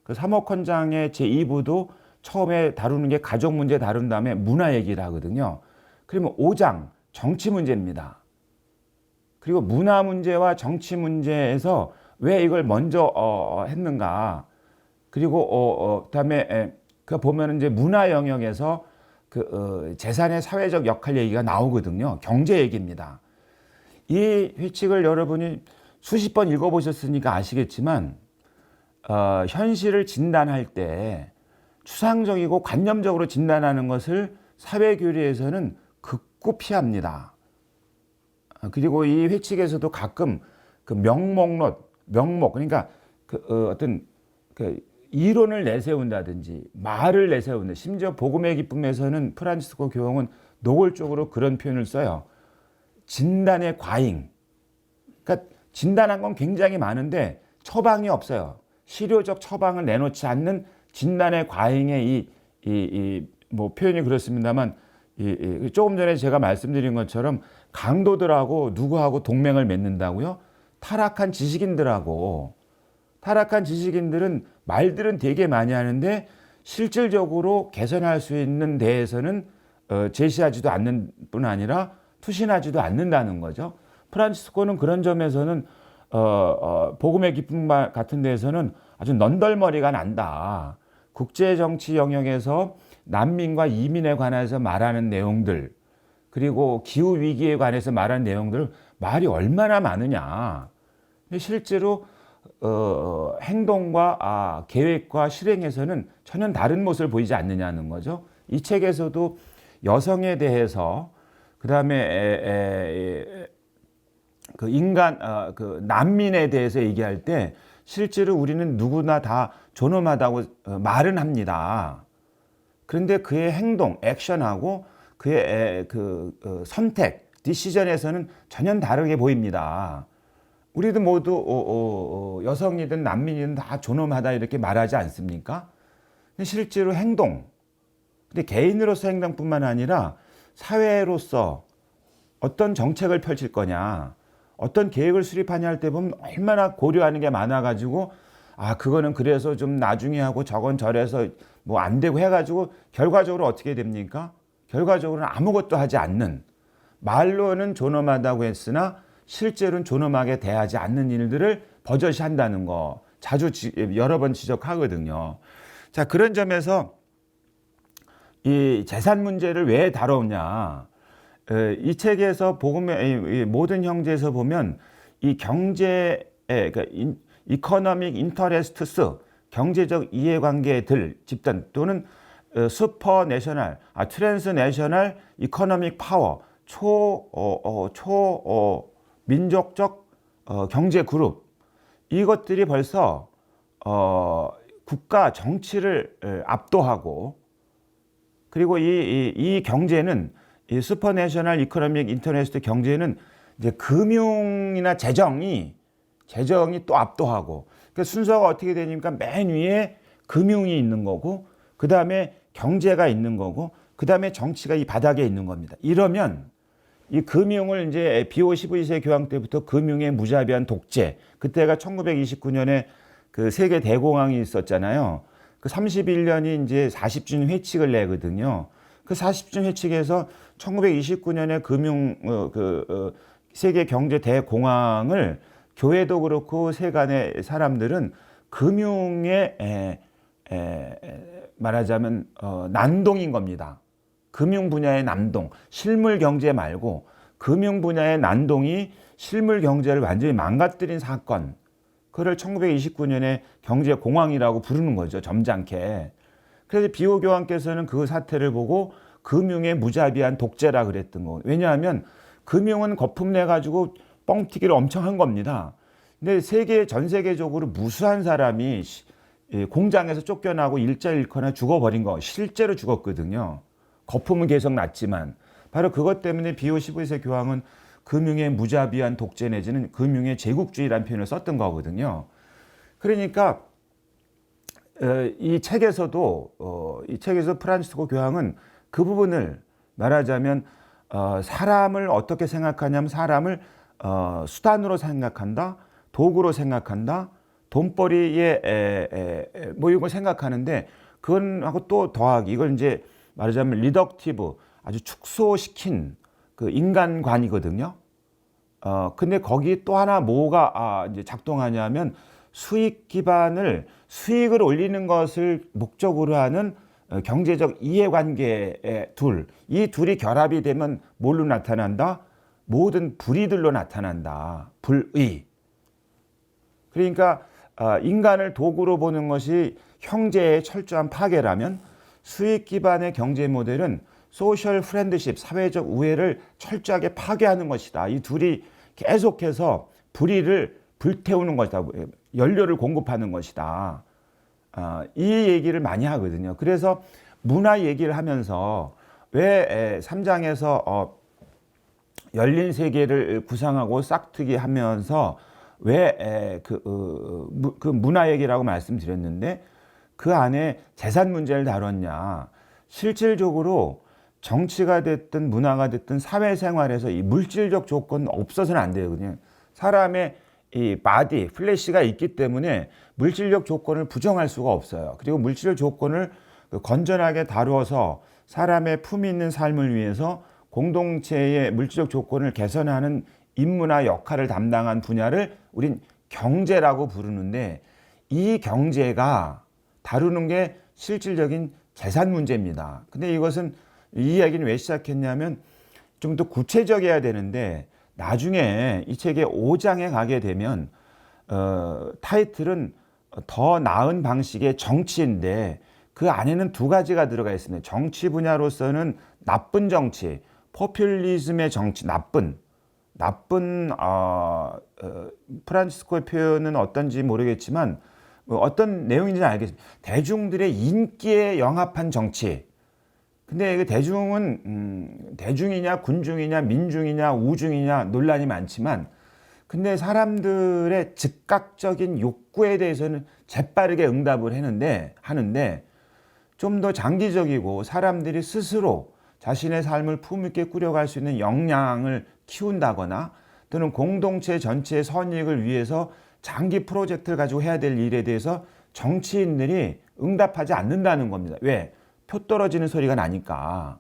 그 사목헌장의 제2부도 처음에 다루는 게 가족 문제 다룬 다음에 문화 얘기를 하거든요. 그러면 5장 정치 문제입니다. 그리고 문화 문제와 정치 문제에서 왜 이걸 먼저 했는가. 그리고 그다음에 그 보면 이제 문화 영역에서 그 재산의 사회적 역할 얘기가 나오거든요. 경제 얘기입니다. 이 회칙을 여러분이 수십 번 읽어보셨으니까 아시겠지만 현실을 진단할 때 추상적이고 관념적으로 진단하는 것을 사회교리에서는 극구 피합니다. 그리고 이 회칙에서도 가끔 그 명목, 그러니까 그 어떤 그 이론을 내세운다든지 말을 내세운다. 심지어 복음의 기쁨에서는 프란치스코 교황은 노골적으로 그런 표현을 써요. 진단의 과잉. 그러니까 진단한 건 굉장히 많은데 처방이 없어요. 실효적 처방을 내놓지 않는 진단의 과잉의 뭐 표현이 그렇습니다만 조금 전에 제가 말씀드린 것처럼 강도들하고 누구하고 동맹을 맺는다고요? 타락한 지식인들은 말들은 되게 많이 하는데 실질적으로 개선할 수 있는 데에서는 제시하지도 않는 뿐 아니라 투신하지도 않는다는 거죠. 프란치스코는 그런 점에서는 복음의 기쁨 같은 데에서는 아주 넌덜머리가 난다. 국제정치 영역에서 난민과 이민에 관해서 말하는 내용들, 그리고 기후위기에 관해서 말하는 내용들 말이 얼마나 많으냐. 실제로 행동과 계획과 실행에서는 전혀 다른 모습을 보이지 않느냐는 거죠. 이 책에서도 여성에 대해서 그다음에 그 인간 그 난민에 대해서 얘기할 때 실제로 우리는 누구나 다 존엄하다고 말은 합니다. 그런데 그의 행동, 액션하고 그의 선택, 디시전에서는 전혀 다르게 보입니다. 우리도 모두 여성이든 난민이든 다 존엄하다 이렇게 말하지 않습니까? 근데 실제로 행동, 근데 개인으로서 행동뿐만 아니라 사회로서 어떤 정책을 펼칠 거냐, 어떤 계획을 수립하냐 할 때 보면 얼마나 고려하는 게 많아가지고 그거는 그래서 좀 나중에 하고 저건 저래서 뭐 안 되고 해가지고 결과적으로 어떻게 됩니까? 결과적으로는 아무것도 하지 않는, 말로는 존엄하다고 했으나 실제로는 존엄하게 대하지 않는 일들을 버젓이 한다는 거 자주 여러 번 지적하거든요. 자, 그런 점에서 이 재산 문제를 왜 다루냐? 이 책에서 복음의 모든 형제에서 보면 이 경제, 그러니까 이코노믹 인터레스트스, 경제적 이해관계들 집단 또는 슈퍼 내셔널, 트랜스내셔널 이코노믹 파워, 민족적 경제 그룹, 이것들이 벌써 국가 정치를 압도하고, 그리고 이 경제는 이 슈퍼내셔널 이코노믹 인터레스트 경제는 이제 금융이나 재정이 또 압도하고, 그 순서가 어떻게 되니까 맨 위에 금융이 있는 거고, 그 다음에 경제가 있는 거고, 그 다음에 정치가 이 바닥에 있는 겁니다. 이러면 이 금융을 이제 BO 12세 교황 때부터 금융의 무자비한 독재, 그때가 1929년에 그 세계 대공황이 있었잖아요. 그 31년이 이제 40주년 회칙을 내거든요. 그 40주년 회칙에서 1929년에 세계 경제 대공황을 교회도 그렇고 세간의 사람들은 금융의 말하자면 난동인 겁니다. 금융 분야의 난동, 실물 경제 말고 금융 분야의 난동이 실물 경제를 완전히 망가뜨린 사건, 그걸 1929년에 경제 공황이라고 부르는 거죠, 점잖게. 그래서 비오 교황께서는 그 사태를 보고 금융의 무자비한 독재라 그랬던 거. 왜냐하면 금융은 거품 내 가지고 뻥튀기를 엄청 한 겁니다. 근데 전 세계적으로 무수한 사람이 공장에서 쫓겨나고 일자 잃거나 죽어버린 거, 실제로 죽었거든요. 거품은 계속 났지만 바로 그것 때문에 비오 15세 교황은 금융의 무자비한 독재 내지는 금융의 제국주의라는 표현을 썼던 거거든요. 그러니까 이 책에서 프란치스코 교황은 그 부분을 말하자면 사람을 어떻게 생각하냐면 사람을 수단으로 생각한다, 도구로 생각한다, 돈벌이에 뭐 이걸 생각하는데, 그건하고 또 더하기, 이걸 이제 말하자면 리덕티브, 아주 축소시킨 그 인간관이거든요. 근데 거기 또 하나 뭐가 이제 작동하냐면 수익을 올리는 것을 목적으로 하는 경제적 이해관계의 이 둘이 결합이 되면 뭘로 나타난다? 모든 불의들로 나타난다. 불의. 그러니까 인간을 도구로 보는 것이 형제의 철저한 파괴라면 수익 기반의 경제 모델은 소셜 프렌드십, 사회적 우애를 철저하게 파괴하는 것이다. 이 둘이 계속해서 불의를 불태우는 것이다. 연료를 공급하는 것이다. 이 얘기를 많이 하거든요. 그래서 문화 얘기를 하면서 왜 3장에서 열린 세계를 구상하고 싹트기 하면서 왜 그 문화 얘기라고 말씀드렸는데 그 안에 재산 문제를 다뤘냐. 실질적으로 정치가 됐든 문화가 됐든 사회생활에서 이 물질적 조건 없어서는 안 되거든요. 사람의 이 바디, 플래시가 있기 때문에 물질적 조건을 부정할 수가 없어요. 그리고 물질적 조건을 건전하게 다루어서 사람의 품위 있는 삶을 위해서 공동체의 물질적 조건을 개선하는 임무나 역할을 담당한 분야를 우린 경제라고 부르는데 이 경제가 다루는 게 실질적인 재산 문제입니다. 근데 이것은 이 이야기는 왜 시작했냐면 좀 더 구체적이어야 되는데 나중에 이 책의 5장에 가게 되면 타이틀은 더 나은 방식의 정치인데 그 안에는 두 가지가 들어가 있습니다. 정치 분야로서는 나쁜 정치, 포퓰리즘의 정치, 나쁜 프란치스코의 표현은 어떤지 모르겠지만 어떤 내용인지는 알겠습니다. 대중들의 인기에 영합한 정치. 근데 그 대중은 대중이냐 군중이냐 민중이냐 우중이냐 논란이 많지만 근데 사람들의 즉각적인 욕구에 대해서는 재빠르게 응답을 하는데 좀 더 장기적이고 사람들이 스스로 자신의 삶을 품있게 꾸려갈 수 있는 역량을 키운다거나 또는 공동체 전체의 선익을 위해서 장기 프로젝트를 가지고 해야 될 일에 대해서 정치인들이 응답하지 않는다는 겁니다. 왜? 표 떨어지는 소리가 나니까.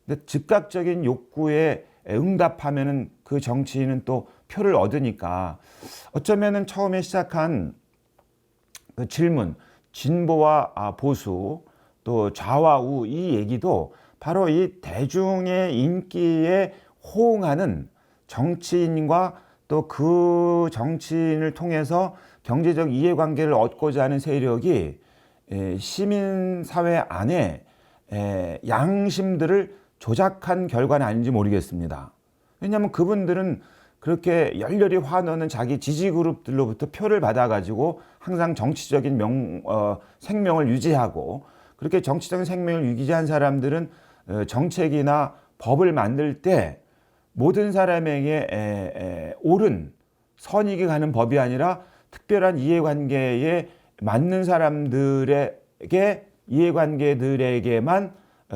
근데 즉각적인 욕구에 응답하면은 그 정치인은 또 표를 얻으니까 어쩌면은 처음에 시작한 그 질문, 진보와 보수, 또 좌와 우 이 얘기도 바로 이 대중의 인기에 호응하는 정치인과 또 그 정치인을 통해서 경제적 이해관계를 얻고자 하는 세력이 시민사회 안에 양심들을 조작한 결과는 아닌지 모르겠습니다. 왜냐하면 그분들은 그렇게 열렬히 화너는 자기 지지 그룹들로부터 표를 받아가지고 항상 정치적인 생명을 유지하고 그렇게 정치적인 생명을 유지한 사람들은 정책이나 법을 만들 때 모든 사람에게 옳은 선익이 가는 법이 아니라 특별한 이해관계에 맞는 사람들에게 이해관계들에게만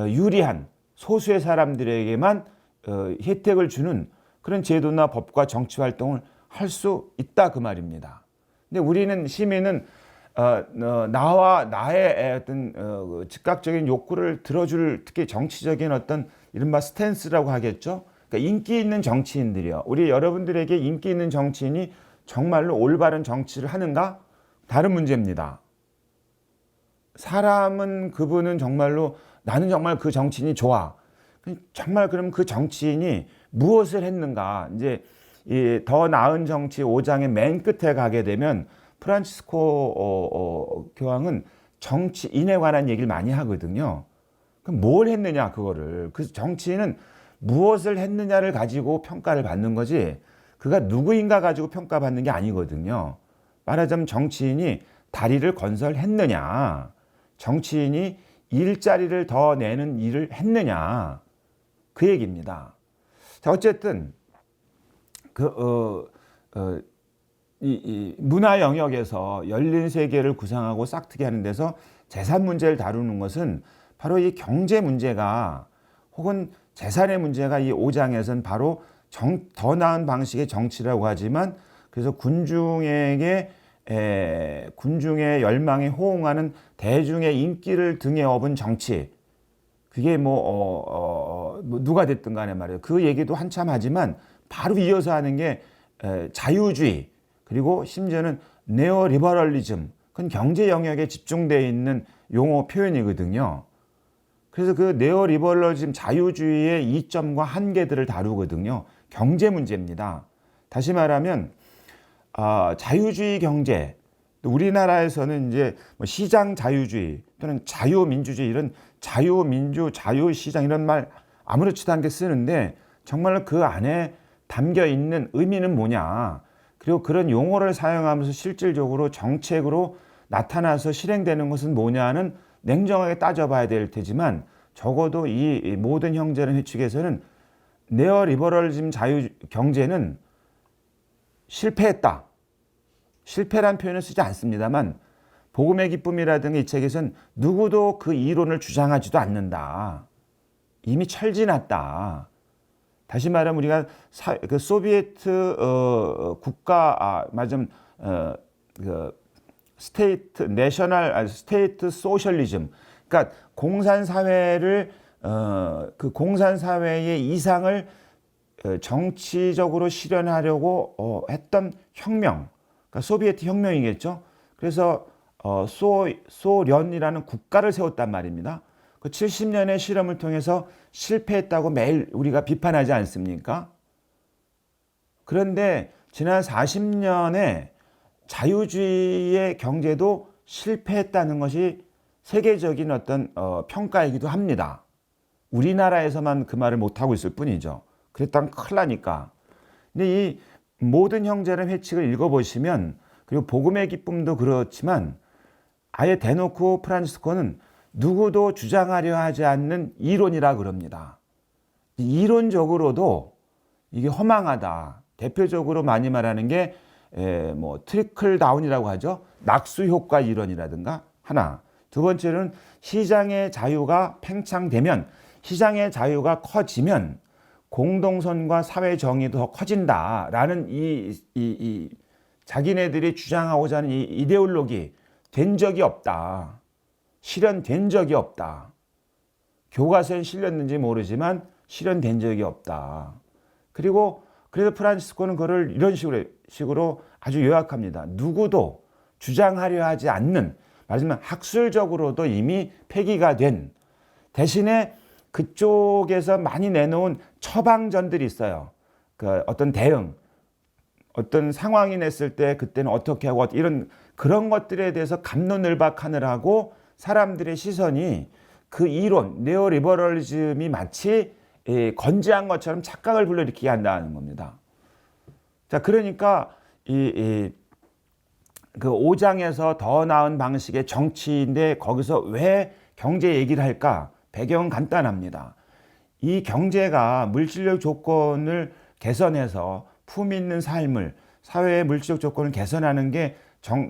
유리한 소수의 사람들에게만 혜택을 주는 그런 제도나 법과 정치 활동을 할 수 있다 그 말입니다. 근데 우리는 시민은 나와 나의 어떤 즉각적인 욕구를 들어줄 특히 정치적인 어떤 이른바 스탠스라고 하겠죠. 그러니까 인기 있는 정치인들이요. 우리 여러분들에게 인기 있는 정치인이 정말로 올바른 정치를 하는가? 다른 문제입니다. 사람은 그분은 정말로 나는 정말 그 정치인이 좋아. 정말 그럼 그 정치인이 무엇을 했는가? 이제 이 더 나은 정치 5장의 맨 끝에 가게 되면 프란치스코 교황은 정치인에 관한 얘기를 많이 하거든요. 그럼 뭘 했느냐 그거를. 그 정치인은 무엇을 했느냐를 가지고 평가를 받는 거지 그가 누구인가 가지고 평가받는 게 아니거든요. 말하자면 정치인이 다리를 건설했느냐, 정치인이 일자리를 더 내는 일을 했느냐 그 얘기입니다. 자 어쨌든 이 문화 영역에서 열린 세계를 구상하고 싹트게 하는 데서 재산 문제를 다루는 것은 바로 이 경제 문제가 혹은 재산의 문제가 이 5장에서는 바로 더 나은 방식의 정치라고 하지만 그래서 군중의 열망에 호응하는 대중의 인기를 등에 업은 정치 그게 누가 됐든 간에 말이에요. 그 얘기도 한참 하지만 바로 이어서 하는 게 자유주의 그리고 심지어는 네오리버럴리즘 그건 경제 영역에 집중되어 있는 용어 표현이거든요. 그래서 그 네오리버럴리즘 자유주의의 이점과 한계들을 다루거든요. 경제 문제입니다. 다시 말하면 자유주의 경제 우리나라에서는 이제 시장 자유주의 또는 자유민주주의 이런 자유민주 자유시장 이런 말 아무렇지도 않게 쓰는데 정말 그 안에 담겨 있는 의미는 뭐냐 그리고 그런 용어를 사용하면서 실질적으로 정책으로 나타나서 실행되는 것은 뭐냐는 냉정하게 따져봐야 될 테지만 적어도 이 모든 형제는 회칙에서는 네오리버럴즘 자유 경제는 실패했다. 실패란 표현을 쓰지 않습니다만 복음의 기쁨이라든가 이 책에서는 누구도 그 이론을 주장하지도 않는다. 이미 철지났다. 다시 말하면 우리가 그 소비에트 국가 맞으면 그 스테이트 내셔널 스테이트 소셜리즘, 그러니까 공산 사회를 그 공산 사회의 이상을 정치적으로 실현하려고 했던 혁명, 그러니까 소비에트 혁명이겠죠. 그래서 소련이라는 국가를 세웠단 말입니다. 그 70년의 실험을 통해서 실패했다고 매일 우리가 비판하지 않습니까? 그런데 지난 40년에 자유주의의 경제도 실패했다는 것이 세계적인 어떤 평가이기도 합니다. 우리나라에서만 그 말을 못하고 있을 뿐이죠. 그랬다면 큰일 나니까. 근데 이 모든 형제는 회칙을 읽어보시면, 그리고 복음의 기쁨도 그렇지만 아예 대놓고 프란치스코는 누구도 주장하려 하지 않는 이론이라 그럽니다. 이론적으로도 이게 허망하다. 대표적으로 많이 말하는 게 뭐 트리클 다운이라고 하죠. 낙수 효과 이론이라든가 하나. 두 번째는 시장의 자유가 팽창되면, 시장의 자유가 커지면 공동선과 사회 정의도 더 커진다라는 이 자기네들이 주장하고자 하는 이 이데올로기 된 적이 없다. 실현된 적이 없다. 교과서에 실렸는지 모르지만 실현된 적이 없다. 그리고 그래서 프란치스코는 그걸 이런 식으로 아주 요약합니다. 누구도 주장하려 하지 않는, 말하자면 학술적으로도 이미 폐기가 된, 대신에 그쪽에서 많이 내놓은 처방전들이 있어요. 그 어떤 대응, 어떤 상황이 냈을 때 그때는 어떻게 하고 이런 그런 것들에 대해서 갑론을박하느라고 사람들의 시선이 그 이론, 네오리버럴리즘이 마치 건재한 것처럼 착각을 불러일으키게 한다는 겁니다. 자, 그러니까 그 5장에서 더 나은 방식의 정치인데 거기서 왜 경제 얘기를 할까? 배경은 간단합니다. 이 경제가 물질적 조건을 개선해서 품위 있는 삶을, 사회의 물질적 조건을 개선하는 게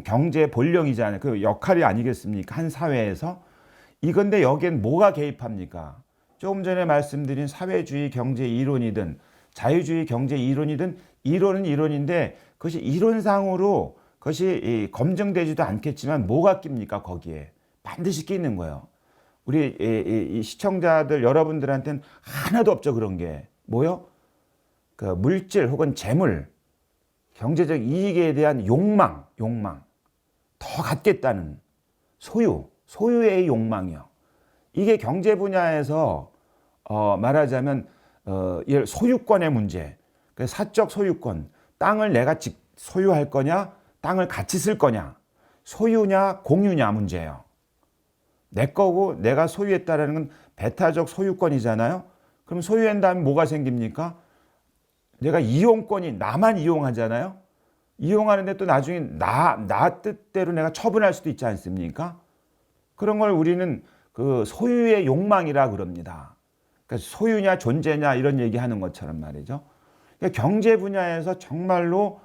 경제의 본령이잖아요. 그 역할이 아니겠습니까? 한 사회에서. 이건데 여기엔 뭐가 개입합니까? 조금 전에 말씀드린 사회주의 경제 이론이든 자유주의 경제 이론이든 이론은 이론인데 그것이 이론상으로 그것이 검증되지도 않겠지만 뭐가 낍니까? 거기에 반드시 끼는 거예요. 우리 이 시청자들 여러분들한테는 하나도 없죠. 그런 게 뭐요? 그 물질 혹은 재물, 경제적 이익에 대한 욕망, 더 갖겠다는 소유의 욕망이요. 이게 경제 분야에서 말하자면 소유권의 문제, 사적 소유권, 땅을 내가 소유할 거냐, 땅을 같이 쓸 거냐, 소유냐 공유냐 문제예요. 내 거고 내가 소유했다라는 건 배타적 소유권이잖아요. 그럼 소유한 다음에 뭐가 생깁니까? 내가 이용권이, 나만 이용하잖아요. 이용하는데 또 나중에 나 뜻대로 내가 처분할 수도 있지 않습니까? 그런 걸 우리는 그 소유의 욕망이라 그럽니다. 그러니까 소유냐 존재냐 이런 얘기하는 것처럼 말이죠. 그러니까 경제 분야에서 정말로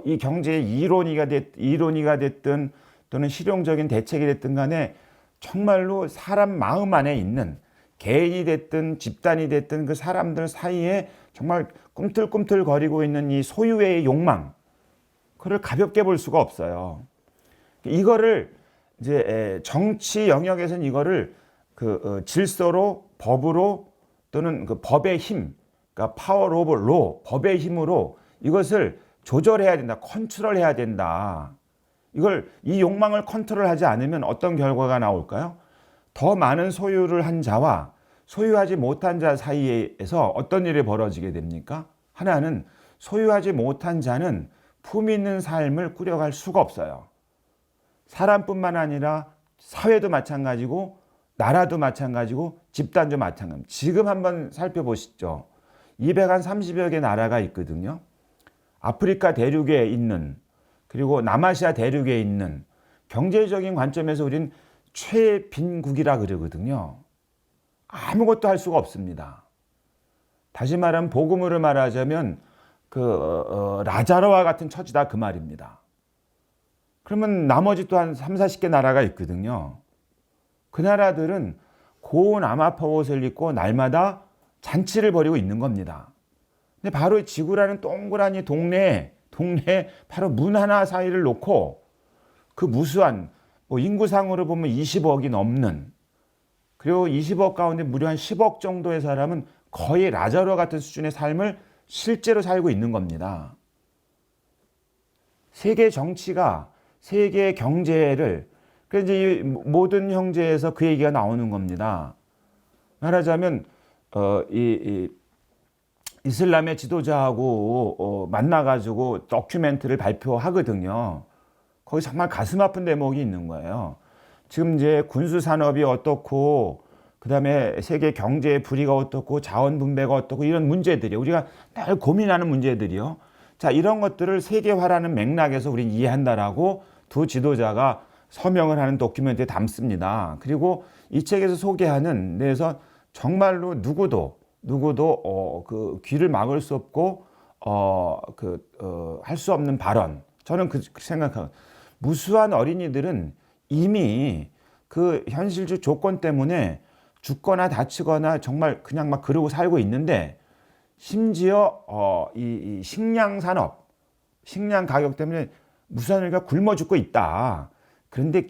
이 경제의 이론이가 됐든 또는 실용적인 대책이 됐든 간에 정말로 사람 마음 안에 있는, 개인이 됐든 집단이 됐든 그 사람들 사이에 정말 꿈틀꿈틀거리고 있는 이 소유의 욕망, 그걸 가볍게 볼 수가 없어요. 이거를 이제 정치 영역에서는 이거를 그 질서로, 법으로 또는 그 법의 힘, 그러니까 파워 오브 로, 법의 힘으로 이것을 조절해야 된다, 컨트롤해야 된다. 이 욕망을 컨트롤하지 않으면 어떤 결과가 나올까요? 더 많은 소유를 한 자와 소유하지 못한 자 사이에서 어떤 일이 벌어지게 됩니까? 하나는 소유하지 못한 자는 품위 있는 삶을 꾸려갈 수가 없어요. 사람뿐만 아니라 사회도 마찬가지고 나라도 마찬가지고 집단도 마찬가지입니다. 지금 한번 살펴보시죠. 230여 개 나라가 있거든요. 아프리카 대륙에 있는, 그리고 남아시아 대륙에 있는, 경제적인 관점에서 우린 최빈국이라 그러거든요. 아무것도 할 수가 없습니다. 다시 말하면 복음으로 말하자면 라자로와 같은 처지다 그 말입니다. 그러면 나머지 또 한 3, 40개 나라가 있거든요. 그 나라들은 고운 아마파 옷을 입고 날마다 잔치를 벌이고 있는 겁니다. 근데 바로 지구라는 동그라니 동네에 바로 문 하나 사이를 놓고 그 무수한 인구상으로 보면 20억이 넘는, 그리고 20억 가운데 무려 한 10억 정도의 사람은 거의 라자로 같은 수준의 삶을 실제로 살고 있는 겁니다. 세계 정치가 세계 경제를, 그래서 이제 이 모든 형제에서 그 얘기가 나오는 겁니다. 말하자면 이슬람의 지도자하고 만나가지고 다큐멘터리를 발표하거든요. 거기 정말 가슴 아픈 대목이 있는 거예요. 지금 이제 군수 산업이 어떻고, 그 다음에 세계 경제의 불의가 어떻고, 자원 분배가 어떻고, 이런 문제들이 우리가 늘 고민하는 문제들이요. 자, 이런 것들을 세계화라는 맥락에서 우리는 이해한다라고 두 지도자가 서명을 하는 도큐멘터리에 담습니다. 그리고 이 책에서 소개하는 데에서 정말로 누구도 그 귀를 막을 수 없고 할 수 없는 발언. 저는 그 생각하고, 무수한 어린이들은 이미 그 현실적 조건 때문에 죽거나 다치거나 정말 그냥 막 그러고 살고 있는데, 심지어 이 식량 산업, 식량 가격 때문에 무수한 어린이가 굶어 죽고 있다. 그런데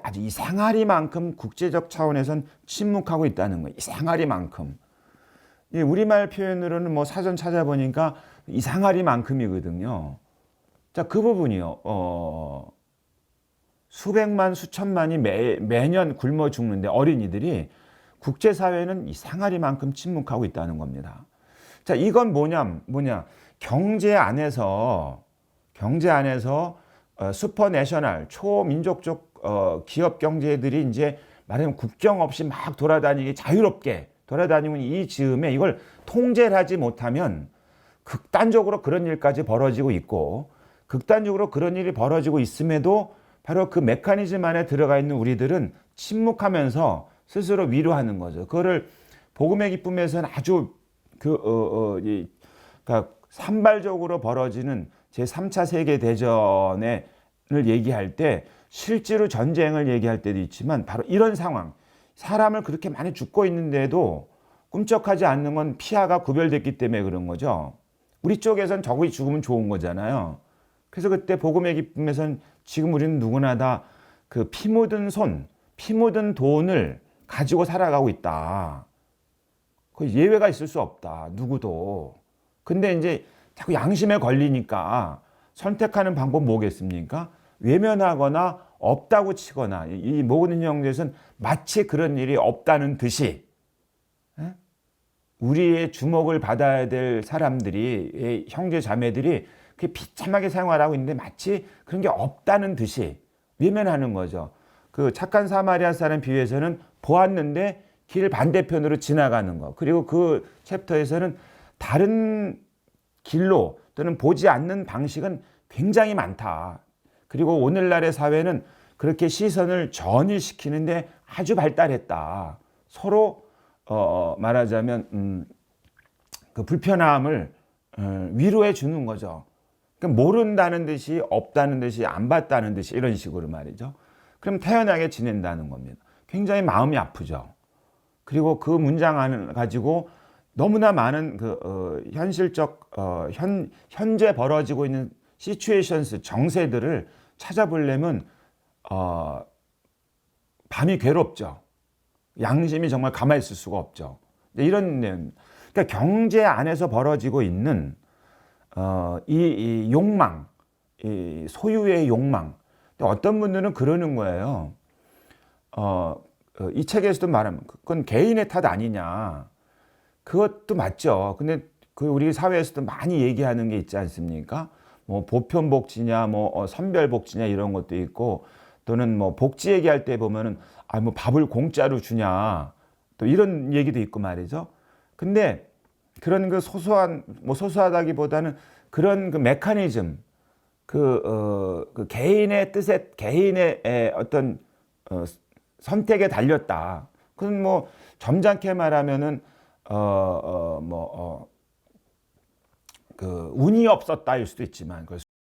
아주 이 상아리만큼 국제적 차원에선 침묵하고 있다는 거예요. 이 상아리만큼. 우리말 표현으로는 뭐 사전 찾아보니까 이 상아리만큼이거든요. 자, 그 부분이요. 수백만, 수천만이 매년 굶어 죽는데 어린이들이, 국제사회는 이 상아리만큼 침묵하고 있다는 겁니다. 자, 이건 뭐냐. 경제 안에서 슈퍼내셔널, 초민족적 기업 경제들이 이제 말하면 국경 없이 막 돌아다니게, 자유롭게 돌아다니는 이 즈음에 이걸 통제를 하지 못하면 극단적으로 그런 일까지 벌어지고 있고, 극단적으로 그런 일이 벌어지고 있음에도 바로 그 메커니즘 안에 들어가 있는 우리들은 침묵하면서 스스로 위로하는 거죠. 그거를 복음의 기쁨에서는 아주 그러니까 산발적으로 벌어지는 제3차 세계대전을 얘기할 때, 실제로 전쟁을 얘기할 때도 있지만, 바로 이런 상황, 사람을 그렇게 많이 죽고 있는데도 꿈쩍하지 않는 건 피아가 구별됐기 때문에 그런 거죠. 우리 쪽에선 적이 죽으면 좋은 거잖아요. 그래서 그때 복음의 기쁨에선 지금 우리는 누구나 다 그 피 묻은 손, 피 묻은 돈을 가지고 살아가고 있다. 그 예외가 있을 수 없다. 누구도. 근데 이제 자꾸 양심에 걸리니까 선택하는 방법 뭐겠습니까? 외면하거나 없다고 치거나, 이 모든 형제에서는 마치 그런 일이 없다는 듯이, 우리의 주목을 받아야 될 사람들이, 형제 자매들이 비참하게 생활하고 있는데 마치 그런 게 없다는 듯이 외면하는 거죠. 그 착한 사마리아 사람 비유에서는 보았는데 길 반대편으로 지나가는 거. 그리고 그 챕터에서는 다른 길로 또는 보지 않는 방식은 굉장히 많다. 그리고 오늘날의 사회는 그렇게 시선을 전일시키는데 아주 발달했다. 서로 말하자면 그 불편함을 위로해 주는 거죠. 그러니까 모른다는 듯이, 없다는 듯이, 안 봤다는 듯이, 이런 식으로 말이죠. 그럼 태연하게 지낸다는 겁니다. 굉장히 마음이 아프죠. 그리고 그 문장 가지고 너무나 많은 현실적 현재 벌어지고 있는 시츄에이션스, 정세들을 찾아보려면 밤이 괴롭죠. 양심이 정말 가만히 있을 수가 없죠. 이런 내용. 그러니까 경제 안에서 벌어지고 있는 이 욕망, 이 소유의 욕망. 어떤 분들은 그러는 거예요. 이 책에서도 말하면 그건 개인의 탓 아니냐. 그것도 맞죠. 근데 그 우리 사회에서도 많이 얘기하는 게 있지 않습니까? 뭐 보편복지냐, 뭐 선별복지냐, 이런 것도 있고, 또는 뭐 복지 얘기할 때 보면은 뭐 밥을 공짜로 주냐, 또 이런 얘기도 있고 말이죠. 근데 그런 그 소소하다기보다는 그런 그 메커니즘, 그 개인의 뜻에, 개인의 어떤 선택에 달렸다. 그건 뭐 점잖게 말하면은 운이 없었다일 수도 있지만 그